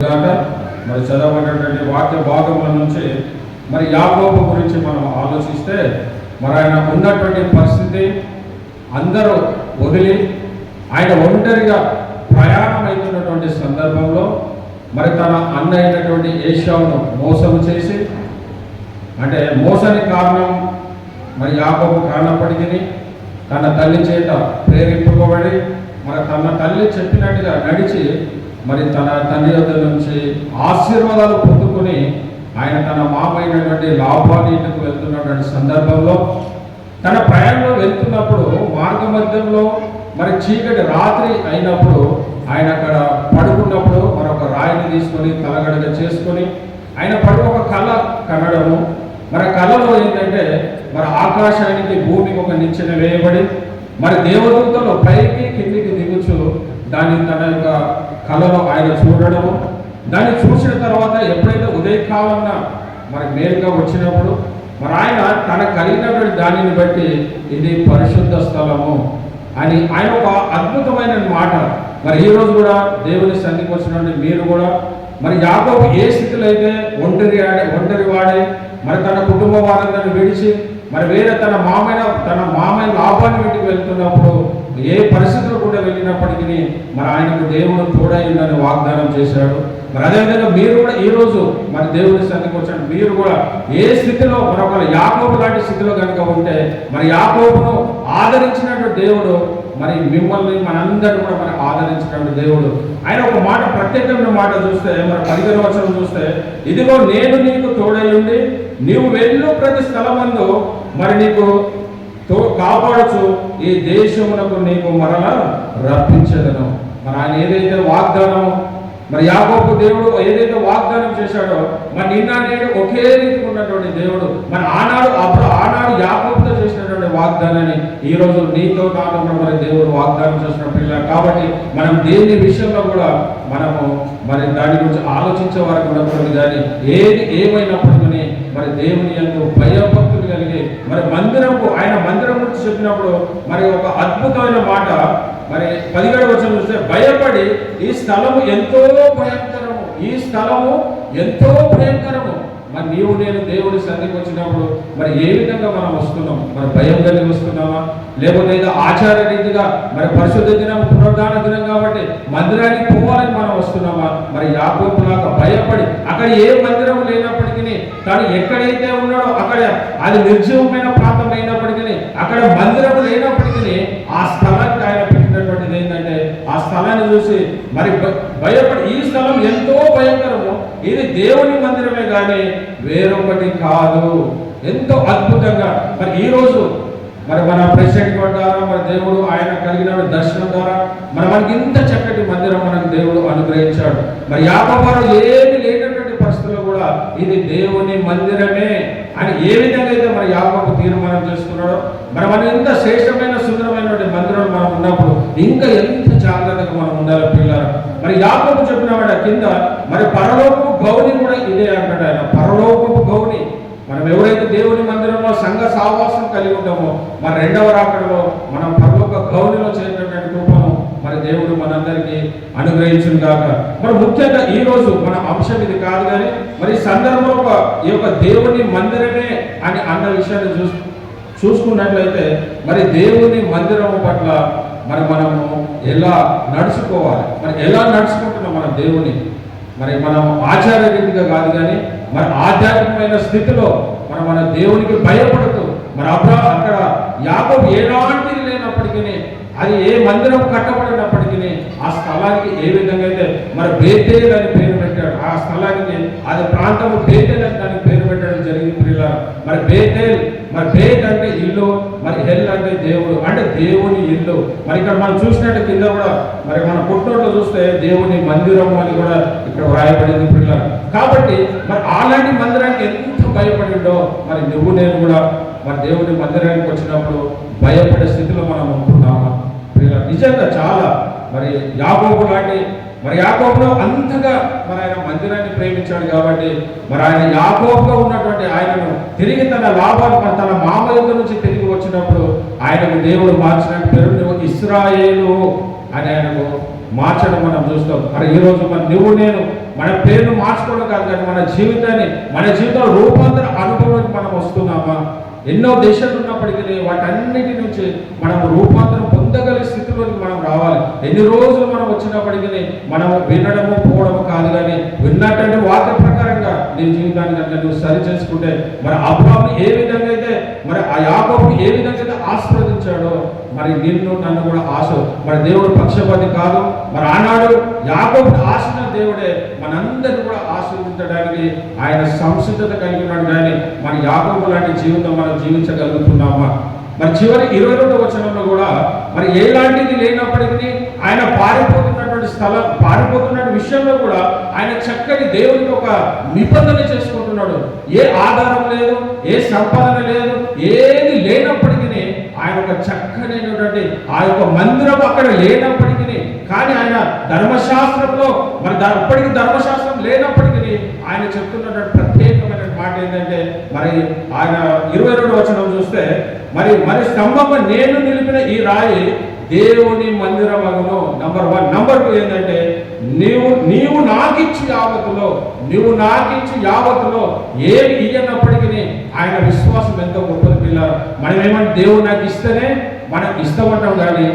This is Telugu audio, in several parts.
మరి చదవబడినటువంటి వాక్య భాగముల నుంచి మరి యాకోబు గురించి మనం ఆలోచిస్తే మరి ఆయన ఉన్నటువంటి పరిస్థితి అందరూ వదిలి ఆయన ఒంటరిగా ప్రయాణం అవుతున్నటువంటి సందర్భంలో మరి తన అన్న అయినటువంటి ఏశావును మోసం చేసి, అంటే మోసానికి కారణం మరి యాకోబు కానప్పటికీ తన తల్లి చేత ప్రేరేపింపబడి మరి తన తల్లి చెప్పినట్టుగా నడిచి మరి తన తండ్రి వద్ద నుంచి ఆశీర్వాదాలు పొందుకొని ఆయన తన మామైనటువంటి లాభాన్ని ఇంటికి వెళ్తున్నటువంటి సందర్భంలో తన ప్రయాణంలో వెళ్తున్నప్పుడు మార్గ మధ్యంలో మరి చీకటి రాత్రి అయినప్పుడు ఆయన అక్కడ పడుకున్నప్పుడు మరొక రాయిని తీసుకొని తలగడగ చేసుకొని ఆయన ఒక కళ కనడము. మరి కళలో ఏంటంటే మరి ఆకాశానికి భూమికి ఒక నిచ్చెన వేయబడి మరి దేవదూతలు పైకి కిందికి దిగుచు దాన్ని తన యొక్క కళలో ఆయన చూడడము. దాన్ని చూసిన తర్వాత ఎప్పుడైతే ఉదయకాలంన మరి మేలుగా వచ్చినప్పుడు మరి ఆయన తన కలిగినటువంటి దానిని బట్టి ఇది పరిశుద్ధ స్థలము అని ఆయన ఒక అద్భుతమైన మాట. మరి ఈరోజు కూడా దేవుని సన్నిధికి వచ్చినటువంటి మీరు కూడా మరి యాకోబు ఏ స్థితిలో అయితే ఒంటరి వాడే మరి తన కుటుంబ వారందరిని విడిచి మరి వేరే తన మామయ్య లాభాన్ని ఇంటికి వెళ్తున్నప్పుడు ఏ పరిస్థితులు కూడా వెళ్ళినప్పటికీ మరి ఆయనకు దేవుడు తోడై ఉందని వాగ్దానం చేశాడు. మరి అదేవిధంగా మీరు కూడా ఈరోజు మరి దేవుని సన్నిధికి వచ్చాడు. మీరు కూడా ఏ స్థితిలో మరొక యాకోబు లాంటి స్థితిలో కనుక ఉంటే మరి యాకోబును ఆదరించినటువంటి దేవుడు మరి మిమ్మల్ని మనందరినీ కూడా మరి ఆదరించినటువంటి దేవుడు. ఆయన ఒక మాట, ప్రత్యేకమైన మాట చూస్తే మరి 15వ వచనం చూస్తే, ఇదిగో నేను నీకు తోడై ఉండి నీవు వెళ్ళు ప్రతి స్థలమందు మరి నీకు కాపాడుచు ఈ దేశమునకు నీకు మరలా రప్పించదను. మరి ఆయన ఏదైతే వాగ్దానం మరి యాకోబు దేవుడు ఏదైతే వాగ్దానం చేశాడో మరి నిన్న నేడు ఒకే రీతికి ఉన్నటువంటి దేవుడు మరి ఆనాడు యాకోబుతో చేసినటువంటి వాగ్దానాన్ని ఈరోజు నీతో నాతో మరి దేవుడు వాగ్దానం చేసిన పిల్ల. కాబట్టి మనం దేని విషయంలో కూడా మనము మరి దాని గురించి ఆలోచించే వారికి ఉండకూడదు. కానీ ఏది ఏమైనప్పటికీ మరి దేవుని యందు భయభక్తులు కలిగి మరి ఆయన మందిరం గురించి చెప్పినప్పుడు మరి ఒక అద్భుతమైన మాట మరి 17వ వచనం చూస్తే, భయపడి ఈ స్థలము ఎంతో భయంకరము, ఈ స్థలము ఎంతో భయంకరము. మరి నీవు నేను దేవుడి సన్నిధికి వచ్చినప్పుడు మరి ఏ విధంగా మనం వస్తున్నాం? మరి భయం కలిగి వస్తున్నామా? లేకపోతే ఆచార రీతిగా మరి పరిశుద్ధ దినం పునరుద్ధాన దినం కాబట్టి మందిరానికి పోవాలని మనం వస్తున్నామా? మరి యాకోబు లాగా భయపడి అక్కడ ఏ మందిరం లేనప్పటికీ కానీ ఎక్కడైతే ఉన్నాడో అక్కడ అది నిర్జీవమైన ప్రాంతం అయినప్పటికీ అక్కడ మందిరం లేనప్పటికీ ఆ స్థలానికి ఆయన పెట్టినటువంటిది ఏంటంటే ఆ స్థలాన్ని చూసి మరి భయపడి ఈ స్థలం ఎంతో భయంకరము, ఇది దేవుని మందిరమే కానీ వేరొకటి కాదు. ఎంతో అద్భుతంగా మరి ఈరోజు మరి మన ప్రెసిడెంట్ ద్వారా మరి దేవుడు ఆయన కలిగిన దర్శనం ద్వారా మరి మనకి ఇంత చక్కటి మందిరం మనకు దేవుడు అనుగ్రహించాడు. మరి యాకోబు ఏమి లేనటువంటి పరిస్థితుల్లో కూడా ఇది దేవుని మందిరమే అని ఏ విధంగా అయితే మరి యాకోబు తీర్మానం చేసుకున్నాడో మరి మనం ఇంత శ్రేష్టమైన సుందరమైనటువంటి మందిరం మనం ఉన్నప్పుడు ఇంకా ఎంత జాగ్రత్తగా మనం ఉండాలి పిల్లలు. మరి యాకోబు చెప్పినవాడు కింద మరి పరలోకపు గౌని కూడా ఇదే అంటాడు ఆయన. పరలోకపు గౌని మనం ఎవరైతే దేవుని మందిరంలో సంఘ సావాసం కలిగి ఉంటామో మరి రెండవ రాకడలో మనం పరలోక గౌనిలో చేరినటువంటి కృపను మరి దేవుడు మనందరికీ అనుగ్రహించును గాక. మరి ముఖ్యంగా ఈ రోజు మన అంశం ఇది కాదు, కానీ మరి సందర్భంలో ఈ యొక్క దేవుని మందిరమే అని అన్న విషయాన్ని చూసుకున్నట్లయితే మరి దేవుని మందిరం పట్ల మరి మనము ఎలా నడుచుకోవాలి? మరి ఎలా నడుచుకుంటున్నాం మన దేవుని? మరి మనం ఆచార రీతిగా కాదు, కానీ మరి ఆధ్యాత్మికమైన స్థితిలో మన దేవునికి భయపడుతూ మరి అక్కడ యాకోబు ఏనాటిది లేనప్పటికీ అది ఏ మందిరం కట్టబడినప్పటికీ ఆ స్థలానికి ఏ విధంగా అయితే మరి బేతేల్ అని పేరు పెట్టాడు. ఆ స్థలానికి అది ప్రాంతము బేతేల్ అని దానికి పేరు పెట్టడం జరిగింది పిల్లలు. మరి బేతేల్ మరి బేత్ అంటే ఇల్లు, మరి హెల్ అంటే దేవుడు, అంటే దేవుని ఇల్లు. మరి ఇక్కడ మనం చూసినట్టు కింద కూడా మరి మన పుట్టినోట్లో చూస్తే దేవుని మందిరం అని కూడా ఇక్కడ వ్రాయబడింది పిల్లలు. కాబట్టి మరి అలాంటి మందిరానికి ఎంత భయపడిండో మరి నువ్వు నేను కూడా మరి దేవుని మందిరానికి వచ్చినప్పుడు భయపడే స్థితిలో మనం ఉంటున్నామా పిల్లలు? నిజంగా చాలా మరి యాకోబు లాంటి మరి యాకోబులో అంతగా మరి ఆయన మందిరాన్ని ప్రేమించాడు కాబట్టి మరి ఆయన యాకోబుగా ఉన్నటువంటి ఆయనను తిరిగి తన లాభాలు తన మామయ్య నుంచి తిరిగి వచ్చినప్పుడు ఆయనకు దేవుడు మార్చిన పేరు ఇశ్రాయేలు అని ఆయనకు మార్చడం మనం చూస్తాం. మరి ఈరోజు మరి నువ్వు నేను మన పేరును మార్చుకోవడం కాదు, కానీ మన జీవితాన్ని, మన జీవితంలో రూపాంతర అనుభవానికి మనం వస్తున్నామా? ఎన్నో దేశాలు ఉన్నప్పటికీ వాటన్నిటి నుంచి మనం రూపాంతరం పొందగలిగే స్థితిలోకి మనం రావాలి. ఎన్ని రోజులు మనం వచ్చినప్పటికీ మనం వినడము పోవడము కాదు, కానీ విన్నటువంటి వాక్య ప్రకారంగా నీ జీవితాన్ని కనుక నువ్వు సరి చేసుకుంటే, మరి అబ్రాహామును ఏ విధంగా అయితే, మరి ఆ యాకోబుని ఏ విధంగా అయితే ఆశీర్వదించాడో, మరి నిన్ను నన్ను కూడా మరి దేవుడు పక్షపాతి కాదు. మరి ఆనాడు యాకోబుని ఆశించిన దేవుడే మనందరినీ కూడా ఆశీర్వదించడానికి ఆయన సంసిద్ధత కలిగి ఉన్నాడు. కానీ మన యాకోబు లాంటి జీవితం మనం జీవించగలుగుతున్నామా? మరి చివరి 22వ వచనంలో కూడా మరి ఎలాంటిది లేనప్పటికీ ఆయన పారిపోతున్న విషయంలో కూడా ఆయన చక్కటి దేవునికి ఒక నిబంధన చేసుకుంటున్నాడు. ఏ ఆధారం లేదు, ఏ సంపాదన లేదు, ఏది లేనప్పటికీ ఆయన ఒక చక్కనైనటువంటి ఆ యొక్క మందిరం అక్కడ లేనప్పటికీ, కానీ ఆయన ధర్మశాస్త్రంలో మరి అప్పటికి ధర్మశాస్త్రం లేనప్పటికీ ఆయన చెప్తున్నటువంటి ప్రత్యేకమైన మాట ఏంటంటే, మరి ఆయన 22వ వచనం చూస్తే, మరి స్తంభంగా నేను నిలిపిన ఈ రాయి దేవుని మందిరమగును. నంబర్ 1. నంబర్ 2 ఏంటంటే, నీవు నాకిచ్చి యావత్తులో ఏమి ఇయ్యనప్పటికీ ఆయన విశ్వాసం ఎంతో గొప్పది పిల్లలు. మనం ఏమంటే దేవుడు నాకు ఇస్తేనే మనం ఇష్టపడ్డాం, కానీ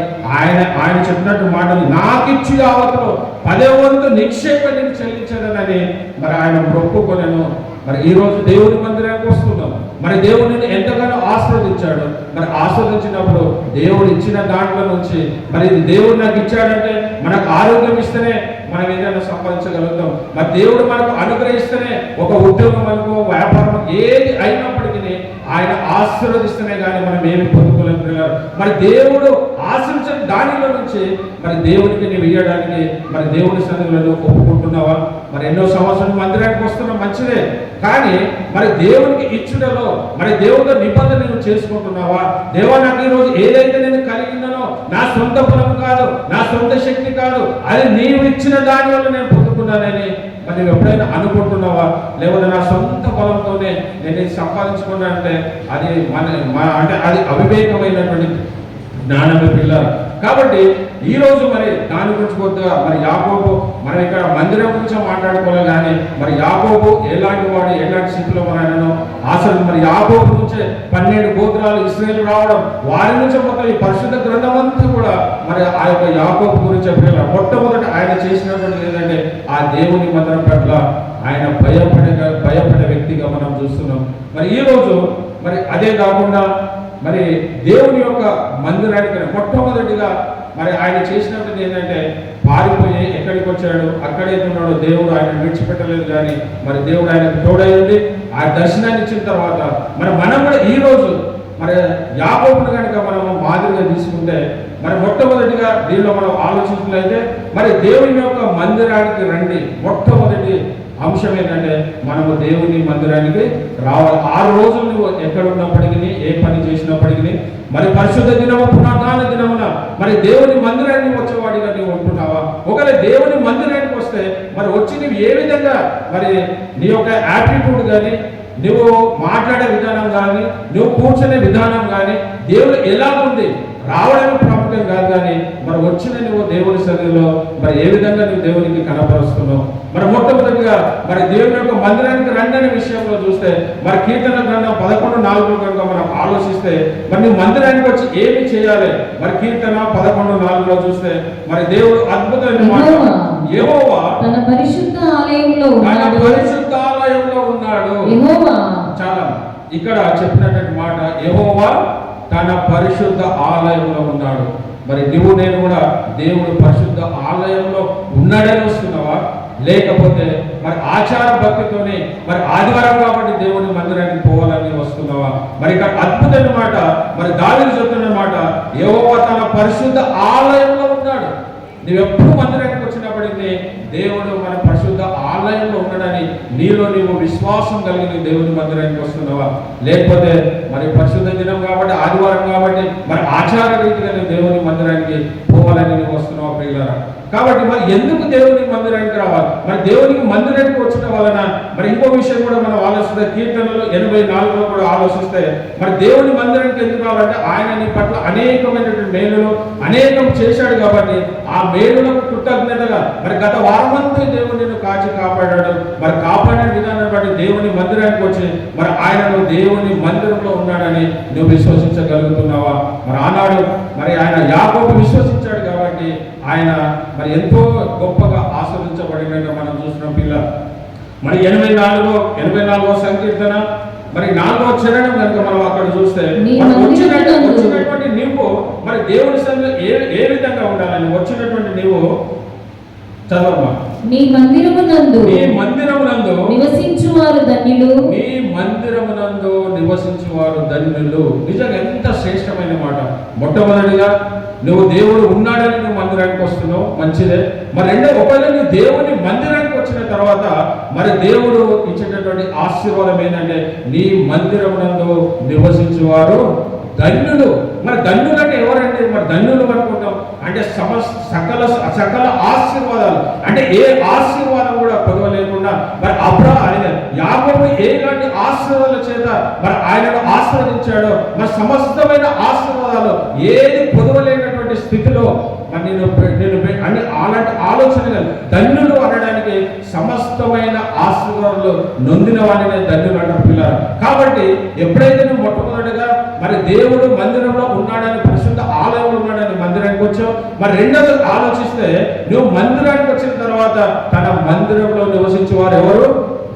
ఆయన చెప్పినట్టు మాటలు నాకిచ్చి యావత్తులో 10వ వంతు నిక్షేపం నేను చెల్లించదనని మరి ఆయన మొక్కుకొనెను. మరి ఈరోజు దేవుని మందిరానికి వస్తున్నాం. మరి దేవుడిని ఎంతగానో ఆస్వాదించాడు. మరి ఆస్వాదించినప్పుడు దేవుడు ఇచ్చిన దాంట్లో నుంచి, మరి ఇది దేవుడు నాకు ఇచ్చాడంటే, మనకు ఆరోగ్యం ఇస్తేనే మనం ఏదైనా సంపాదించగలుగుతాం. మరి దేవుడు మనకు అనుగ్రహిస్తేనే ఒక ఉద్యోగం మనకు, వ్యాపారం ఏది అయినప్పటికీ ఆయన ఆశీర్వదిస్తేనే కానీ మనం ఏమి పొందుకోలేము పిల్లలు. మరి దేవుడు ఆశించిన దానిలో నుంచి మరి దేవునికి నీవు ఇవ్వడానికి మరి దేవుని సన్నిధిలో ఒప్పుకుంటున్నావా? మరి ఎన్నో సంవత్సరాలు మందిరానికి వస్తున్నాం, మంచిదే, కానీ మరి దేవునికి ఇచ్చుటలో మరి దేవుడితో నిబంధన నువ్వు చేసుకుంటున్నావా? దేవా నాకు ఈరోజు ఏదైతే నేను కలిగినానో నా సొంత బలం కాదు, నా సొంత శక్తి కాదు, అది నీవు ఇచ్చిన దాని వల్ల నేను పొందుకున్నానని మరి నువ్వు ఎప్పుడైనా అనుకుంటున్నావా? లేకపోతే నా సొంత బలంతోనే నేను ఇది సంపాదించుకున్నానంటే అది అంటే అది అవివేకమైనటువంటి జ్ఞానమే పిల్లలు. కాబట్టి ఈరోజు మరి దాని గురించి కొద్దిగా మరి యాకోబు, మనం ఇక్కడ మందిరం గురించి మాట్లాడుకోవాలి, కానీ మరి యాకోబు ఎలాంటి వాడు, ఎలాంటి స్థితిలో మనను అసలు మరి యాకోబు నుంచే 12 గోత్రాలు ఇశ్రాయేలు రావడం, వారి నుంచి మొత్తం ఈ పరిశుద్ధ గ్రంథం అంతా కూడా మరి ఆ యొక్క యాకోబు గురించి పిల్లలు. మొట్టమొదట ఆయన చేసినటువంటి ఏంటంటే ఆ దేవుని మందిరం పట్ల ఆయన భయపడే వ్యక్తిగా మనం చూస్తున్నాం. మరి ఈరోజు మరి అదే కాకుండా మరి దేవుని యొక్క మందిరానికి మొట్టమొదటిగా మరి ఆయన చేసినప్పుడు ఏంటంటే పారిపోయి ఎక్కడికి వచ్చాడు, అక్కడైతే ఉన్నాడు, దేవుడు ఆయన విడిచిపెట్టలేదు. కానీ మరి దేవుడు ఆయనకు తోడై ఉండి ఆ దర్శనాన్ని ఇచ్చిన తర్వాత మనం కూడా ఈరోజు మరి యాకోబును కనుక మనము మాదిరిగా తీసుకుంటే, మరి మొట్టమొదటిగా దీనిలో మనం ఆలోచించినట్లయితే మరి దేవుని యొక్క మందిరానికి రండి. మొట్టమొదటి అంశం ఏంటంటే మనము దేవుని మందిరానికి రావాలి. 6 రోజులు నువ్వు ఎక్కడ ఉన్నప్పటికీ, ఏ పని చేసినప్పటికీ, మరి పరిశుద్ధ దినము పునరుద్ధాన దినమున మరి దేవుని మందిరానికి వచ్చేవాడిగా నువ్వు ఉంటున్నావా? ఒకవేళ దేవుని మందిరానికి వస్తే మరి వచ్చి నువ్వు ఏ విధంగా మరి నీ యొక్క యాటిట్యూడ్ కానీ, నువ్వు మాట్లాడే విధానం కానీ, నువ్వు కూర్చునే విధానం కానీ దేవుడు ఎలా ఉంది రావడానికి ప్రాముఖ్యం కాదు, కానీ మరి వచ్చిన నువ్వు దేవుని సన్నిధిలో మరి ఏ విధంగా నువ్వు దేవునికి కనపరుస్తున్నావు. మరి మొట్టమొదటిగా మరి దేవుని యొక్క మందిరానికి రండి అనే విషయంలో చూస్తే మరి కీర్తన గ్రంథం 11:4 కనుక మనం ఆలోచిస్తే మరి నువ్వు మందిరానికి వచ్చి ఏమి చేయాలి? మరి కీర్తన 11:4 చూస్తే మరి దేవుడు అద్భుతమైన మాట, యెహోవా తన పరిశుద్ధ ఆలయంలో ఉన్నాడు. యెహోవా చాలా ఇక్కడ చెప్పినటువంటి మాట, యెహోవా తన పరిశుద్ధ ఆలయంలో ఉన్నాడు. మరి నువ్వు నేను కూడా దేవుడు పరిశుద్ధ ఆలయంలో ఉన్నాడని వస్తున్నావా? లేకపోతే మరి ఆచార భక్తితోనే మరి ఆదివారం కాబట్టి దేవుని మందిరానికి పోవాలని వస్తున్నావా? మరి ఇక్కడ అద్భుతమైన మాట, మరి దావీదు చెప్తున్న మాట, యెహోవా తన పరిశుద్ధ ఆలయంలో ఉన్నాడు. నువ్వెప్పుడు మందిరానికి వచ్చినప్పటికీ దేవుడు మన పరిశుద్ధ ఆలయంలో ఉండడని నీలో నీవు విశ్వాసం కలిగి దేవుని మందిరానికి వస్తున్నావా? లేకపోతే మరి పరిశుద్ధ దినం కాబట్టి, ఆదివారం కాబట్టి మరి ఆచార రీతిగా దేవుని మందిరానికి పోవాలని నువ్వు వస్తున్నావా? ప్రియులారా, కాబట్టి మరి ఎందుకు దేవుని మందిరానికి రావాలి? మరి దేవునికి మందిరానికి వచ్చిన వలన మరి ఇంకో విషయం కూడా మనం ఆలోచిస్తే కీర్తనలు 84లో కూడా ఆలోచిస్తే మరి దేవుని మందిరానికి ఎందుకు రావాలంటే ఆయన నీ పట్ల అనేకమైనటువంటి మేలులు అనేకం చేశాడు కాబట్టి ఆ మేలులకు కృతజ్ఞతగా మరి గత వారమంతా దేవుడు నిన్ను కాచి కాపాడాడు. మరి కాపాడిన విధానం బట్టి దేవుని మందిరానికి వచ్చి మరి ఆయనను దేవుని మందిరంలో ఉన్నాడని నువ్వు విశ్వసించగలుగుతున్నావా? మరి ఆనాడు మరి ఆయన యాకోబు విశ్వసించాడు కాబట్టి ఆయన మరి ఎంతో గొప్పగా ఆస్వాదించబడినట్టు మనం చూసిన పిల్ల. మరి 84వ సంకీర్తన మరి 4వ చరణం కనుక మనం అక్కడ చూస్తే వచ్చినటువంటి నీవు మరి దేవుని సన్నిధిలో ఏ విధంగా ఉండాలని వచ్చినటువంటి నీవు చదవమ్మా. నీ మందిరమునందు నివసించువారు ధన్యులు. నీ మందిరమునందు నివసించువారు ధన్యులు. నిజంగా ఎంత శ్రేష్టమైన మాట. మొట్టమొదటిగా నువ్వు దేవుడు ఉన్నాడని నువ్వు మందిరానికి వస్తున్నావు, మంచిదే. మరి రెండో ఒకవేళ నువ్వు దేవుని మందిరానికి వచ్చిన తర్వాత మరి దేవుడు ఇచ్చేటటువంటి ఆశీర్వాదం ఏంటంటే నీ మందిరమునందు నివసించువారు ధన్యులు. మరి ధన్యులు అంటే ఎవరంటే మరి ధన్యులు అనుకుంటాం అంటే సకల ఆశీర్వాదాలు అంటే ఏ ఆశీర్వాదం కూడా పొదవ లేకుండా మరి ఆయన యాకోబు ఏలాంటి ఆశీర్వాదాల చేత మరి ఆయనను ఆశీర్వదించాడో మరి సమస్తమైన ఆశీర్వాదాలు ఏది పొదవలేనటువంటి స్థితిలో మరి నేను అన్ని అలాంటి ఆలోచనగా ధన్యులు అనడానికి సమస్తమైన ఆశీర్వాదాలు నొందిన వాడినే ధన్యులు అంటారు పిల్లలు. కాబట్టి ఎప్పుడైతే నువ్వు మొట్టమొదటిగా మరి దేవుడు మందిరంలో ఉన్నాడని పరిశుద్ధ ఆలయంలో ఉన్నాడని మందిరానికి వచ్చావు. మరి రెండోది ఆలోచిస్తే నువ్వు మందిరానికి వచ్చిన తర్వాత తన మందిరంలో నివసించేవారు ఎవరు?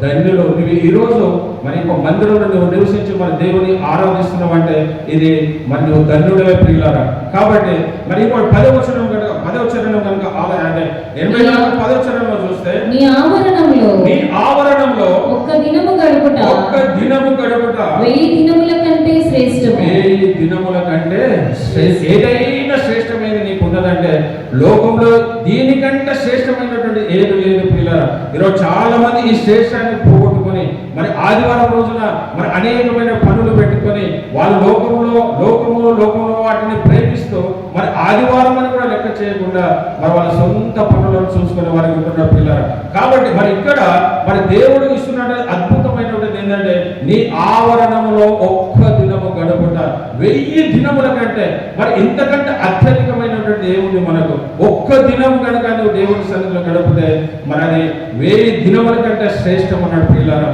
ధన్యులు. నువ్వు ఈరోజు మరి ఇంకో మందిరంలో నువ్వు నివసించి మన దేవుని ఆరాధిస్తున్నావు అంటే ఇది మరి నువ్వు ధన్యుడవే ప్రియులారా. కాబట్టి మరి ఇంకో 10వ చరణం కనుక 10వ చరణం కనుక అంటే 84 10వ చరణంలో చూస్తే నీ ఆవరణంలో ఒక్క దినము గడుపుట 1000 దినముల కంటే శ్రేష్టము. 1000 దినముల కంటే ఏదైనా శ్రేష్టమైన నీకు ఉన్నదంటే లోకంలో దీనికంటే శ్రేష్టమైనటువంటి ఏది లేదు ప్రియులారా. ఈరోజు చాలా మంది ఈ శ్రేష్టాన్ని పోగొట్టుకొని మరి ఆదివారం రోజున మరి అనేకమైన పనులు పెట్టుకొని వాళ్ళు లోకంలో వాటిని ప్రేమిస్తూ మరి ఆదివారం అని కూడా లెక్క చేయకుండా మరి వాళ్ళ సొంత పనులను చూసుకునే వారికి ఉంటున్న పిల్లలు. కాబట్టి మరి ఇక్కడ మరి దేవుడు ఇస్తున్న అద్భుతమైనటువంటి ఏంటంటే నీ ఆవరణంలో ఒక్క దినము గడుపుట 1000 దినముల కంటే మరి ఇంతకంటే అత్యధికమైనటువంటి దేవుడు మనకు ఒక్క దినం కనుక నువ్వు దేవుడి సన్నిధిలో గడిపితే మరి అది 1000 దినముల కంటే శ్రేష్టం అన్నాడు పిల్లలు.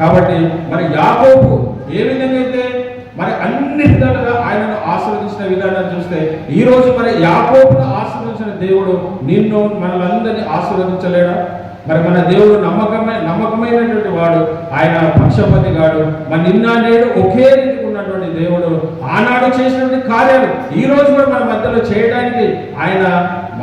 కాబట్టి మరి యాకోబు ఏ విధంగా అయితే మరి అన్ని విధాలుగా ఆయనను ఆశీర్వదించిన విధానాన్ని చూస్తే ఈ రోజు మరి యాకోబును ఆశీర్వదించిన దేవుడు నిన్ను మనలందరినీ ఆశీర్వదించలేడా? మరి మన దేవుడు నమ్మకమైనటువంటి వాడు, ఆయన పక్షపతి గాడు. మరి నిన్న నేడు ఒకే రీతికి ఉన్నటువంటి దేవుడు ఆనాడు చేసినటువంటి కార్యాలు ఈ రోజు కూడా మన మధ్యలో చేయడానికి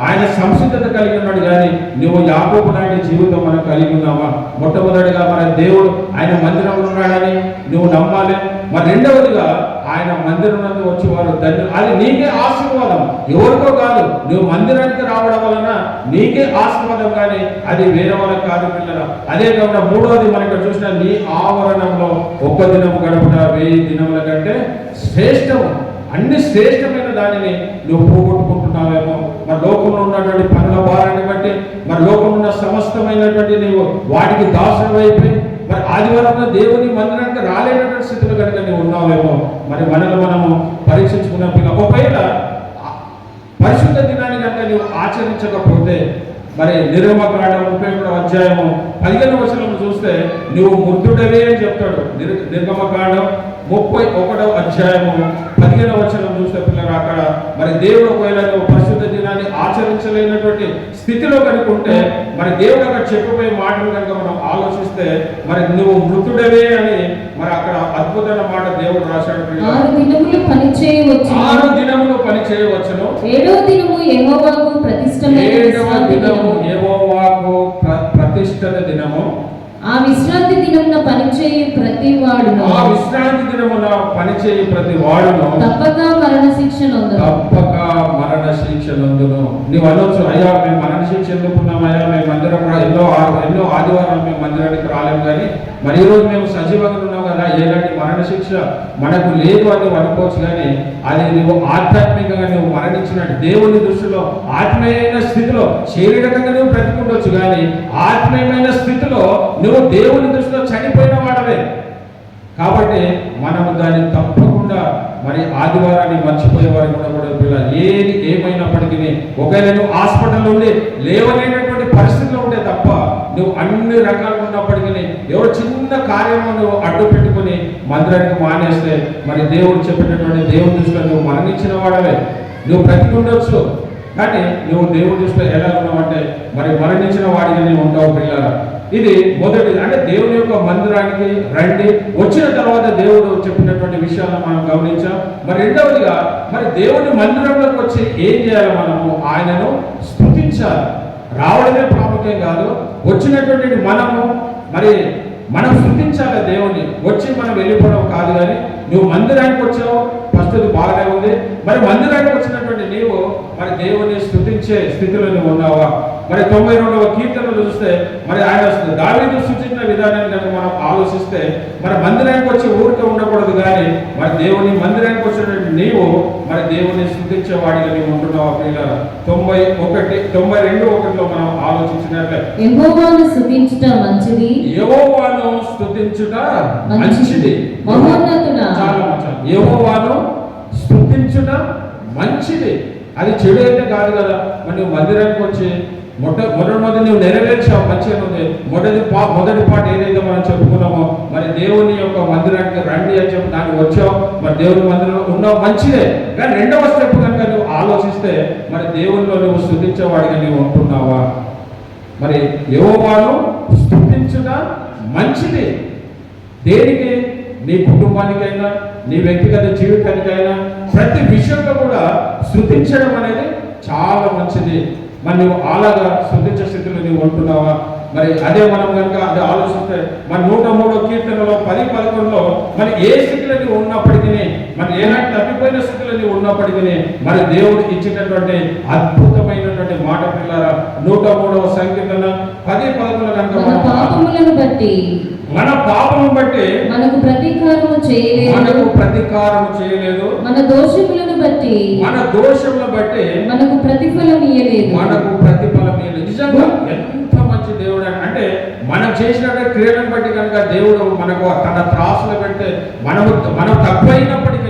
ఆయన సంసిద్ధత కలిగి ఉన్నాడు. కానీ నువ్వు యాకోబు లాంటి జీవితం మనం కలిగి ఉన్నావా? మొట్టమొదటిగా మన దేవుడు ఆయన మందిరంలో ఉన్నాడని నువ్వు నమ్మాలి. మరి రెండవదిగా ఆయన మందిరం నందు వచ్చేవారు ధన్యులు. అది నీకే ఆశీర్వాదం, ఎవరికో కాదు. నువ్వు మందిరానికి రావడం వలన నీకే ఆశీర్వాదం, కానీ అది వేరే వాళ్ళకి కాదు పిల్లల. అదే కాకుండా మూడవది మనకి చూసిన నీ ఆవరణంలో ఒక్క దినం గడుపుట 1000 దినముల కంటే శ్రేష్టము. అన్ని శ్రేష్టమైన దానిని నువ్వు పోగొట్టుకుంటున్నావేమో. మరి లోకంలో ఉన్నటువంటి పనుల భారాన్ని బట్టి మరి లోకంలో ఉన్న సమస్తమైనటువంటి నీవు వాటికి దాసుడు అయిపోయి మరి ఆదివారం దేవుని మందిరానికి రాలేనటువంటి స్థితిలో కనుక నీవు ఉన్నావేమో. మరి మనము పరీక్షించుకున్న పిల్ల ఒకవేళ పరిశుద్ధ దినాన్ని కనుక నీవు ఆచరించకపోతే మరి నిర్గమకాండం 31వ అధ్యాయము 15వ వచనం చూస్తే నువ్వు ముద్దుడవే అని చెప్తాడు. నిర్గమకాండం 31వ అధ్యాయము 15వ వచనం చూస్తే పిల్లలు అక్కడ మరి దేవుడు ఒకవేళ నువ్వు పరిశుద్ధ దినాన్ని ఆచరించలేనటువంటి స్థితిలో కనుకుంటే మరి దేవుడు అక్కడ చెప్పబోయే మాటలు కనుక మనం ఆలోచిస్తే మరి నువ్వు మృతుడవే అని మరి అక్కడ అద్భుతమైన మాట దేవుడు రాశాడు. 6 దినములు పని చేయవచ్చును, 6 దినములు పని చేయవచ్చును, 7వ దినము యెహోవాకు ప్రతిష్ఠిత దినము. ఆ విశ్రాంతి దినమున పనిచేయు ప్రతి వాడును తప్పక మరణ శిక్ష నందును. నీవు అనొచ్చు, అయ్యా మేము మరణ శిక్ష ఎందుకున్నామయ్యా, మేము మందిరం కూడా ఎన్నో ఆదివారాలు మేము మందిరానికి రాలేము, కానీ మరి ఈ రోజు మేము సజీవంగా ఉన్నాం కదా, ఎలాంటి మరణశిక్ష మనకు లేదు అని నువ్వు అనుకోవచ్చు, కానీ అది నువ్వు ఆధ్యాత్మికంగా నువ్వు మరణించినట్టు దేవుని దృష్టిలో ఆత్మీయమైన స్థితిలో శారీరకంగా నువ్వు బ్రతికుండొచ్చు, కానీ ఆత్మీయమైన స్థితిలో నువ్వు దేవుని దృష్టిలో చనిపోయిన వాడవే. కాబట్టి మనము దాన్ని తప్పకుండా మరి ఆదివారాన్ని మర్చిపోయేవారు కూడా పిల్లలు ఏది ఏమైనప్పటికీ ఒకవేళ నువ్వు హాస్పిటల్లో ఉండి లేవలేనటువంటి పరిస్థితులు ఉంటే తప్ప నువ్వు అన్ని రకాలుగా ఉన్నప్పటికీ ఎవరు చిన్న కార్యము నువ్వు అడ్డు పెట్టుకుని మందిరానికి మానేస్తే మరి దేవుడు చెప్పినటువంటి దేవుని దృష్టిలో నువ్వు మరణించిన వాడవే. నువ్వు బ్రతికుండొచ్చు, కానీ నువ్వు దేవుడి దృష్టిలో ఎలా ఉన్నావంటే మరి మరణించిన వాడిగా నువ్వు ఉంటావు పిల్లల. ఇది మొదటిది, అంటే దేవుని యొక్క మందిరానికి రండి. వచ్చిన తర్వాత దేవుడు చెప్పినటువంటి విషయాలను మనం గమనించాం. మరి రెండవదిగా మరి దేవుని మందిరంలోకి వచ్చి ఏం చేయాలి, మనము ఆయనను స్తుతించాలి. రావడమే ప్రాముఖ్యం కాదు, వచ్చినటువంటి మనము మరి మనం స్తుతించాలి దేవుని. వచ్చి మనం వెళ్ళిపోవడం కాదు, కానీ నువ్వు మందిరానికి వచ్చావు ఫస్ట్ బాగానే ఉంది, మరి మందిరానికి వచ్చినటువంటి నీవు మరి దేవుని స్తుతించే స్థితిలో నువ్వు ఉన్నావా? మరి 92వ కీర్తనలు చూస్తే మరి ఆయన దావీదు సూచించిన విధానాన్ని కనుక మనం ఆలోచిస్తే మరి మందిరానికి వచ్చి ఊరికే ఉండకూడదు, కానీ మరి దేవుని మందిరానికి వచ్చినటువంటి నీవు మరి దేవుని స్తుతించే వాడిగా నీవు ఉంటున్నావా పిల్లలు? 92:1 మనం ఆలోచించినట్లే యెహోవాను స్తుతించుట మంచిది, యెహోవాను స్తుతించుట మంచిది, మహోన్నతుడా. చాలా మంచి యెహోవాను స్తుతించుట మంచిది. అది చెడు అయితే కాదు కదా. మరి నువ్వు మందిరానికి వచ్చి మొదటి నువ్వు నెరవేర్చావు, మంచిగా ఉంది. మొదటి పాట ఏదైతే మనం చెప్పుకున్నామో మరి దేవుని యొక్క మందిరానికి రండి అని చెప్పి దానికి వచ్చావు, మరి దేవుని మందిరంలో ఉన్నావు, మంచిదే. కానీ రెండవ స్టెప్ కనుక నువ్వు ఆలోచిస్తే మరి దేవునిలో నువ్వు స్తుతించేవాడిగా నువ్వు ఉంటున్నావా? మరి యెహోవాను స్తుతించుట మంచిది. దేనికి? నీ కుటుంబానికైనా నీ వ్యక్తిగత జీవితానికైనా ప్రతి విషయంలో కూడా స్తుతించడం అనేది చాలా మంచిది. మరి నువ్వు అలాగా స్తుతించే స్థితిలో నువ్వు ఉంటున్నావా? మరి అదే మనం కనుక అది ఆలోచిస్తే మరి 103వ కీర్తనలో 10:11 మరి ఏ స్థితిలో నువ్వు ఉన్నప్పటికీ మరి ఏనాటి తప్పిపోయిన స్థితిలో నువ్వు ఉన్నప్పటికీ మరి దేవుడు ఇచ్చినటువంటి అద్భుతమైనటువంటి మాట పిల్లరా, 103వ సంకీర్తన 10:11 కనుక మన పాపములను బట్టి మనకు ప్రతీకారము చేయలేదు, మన దోషములను బట్టి మనకు ప్రతిఫలం ఇయ్యలేదు. నిజంగా ఎంత మంచి దేవుడు అంటే మనం చేసినటువంటి క్రియలను బట్టి కనుక దేవుడు మనకు తన త్రాసులు పెడితే మనం తప్పైనప్పటికీ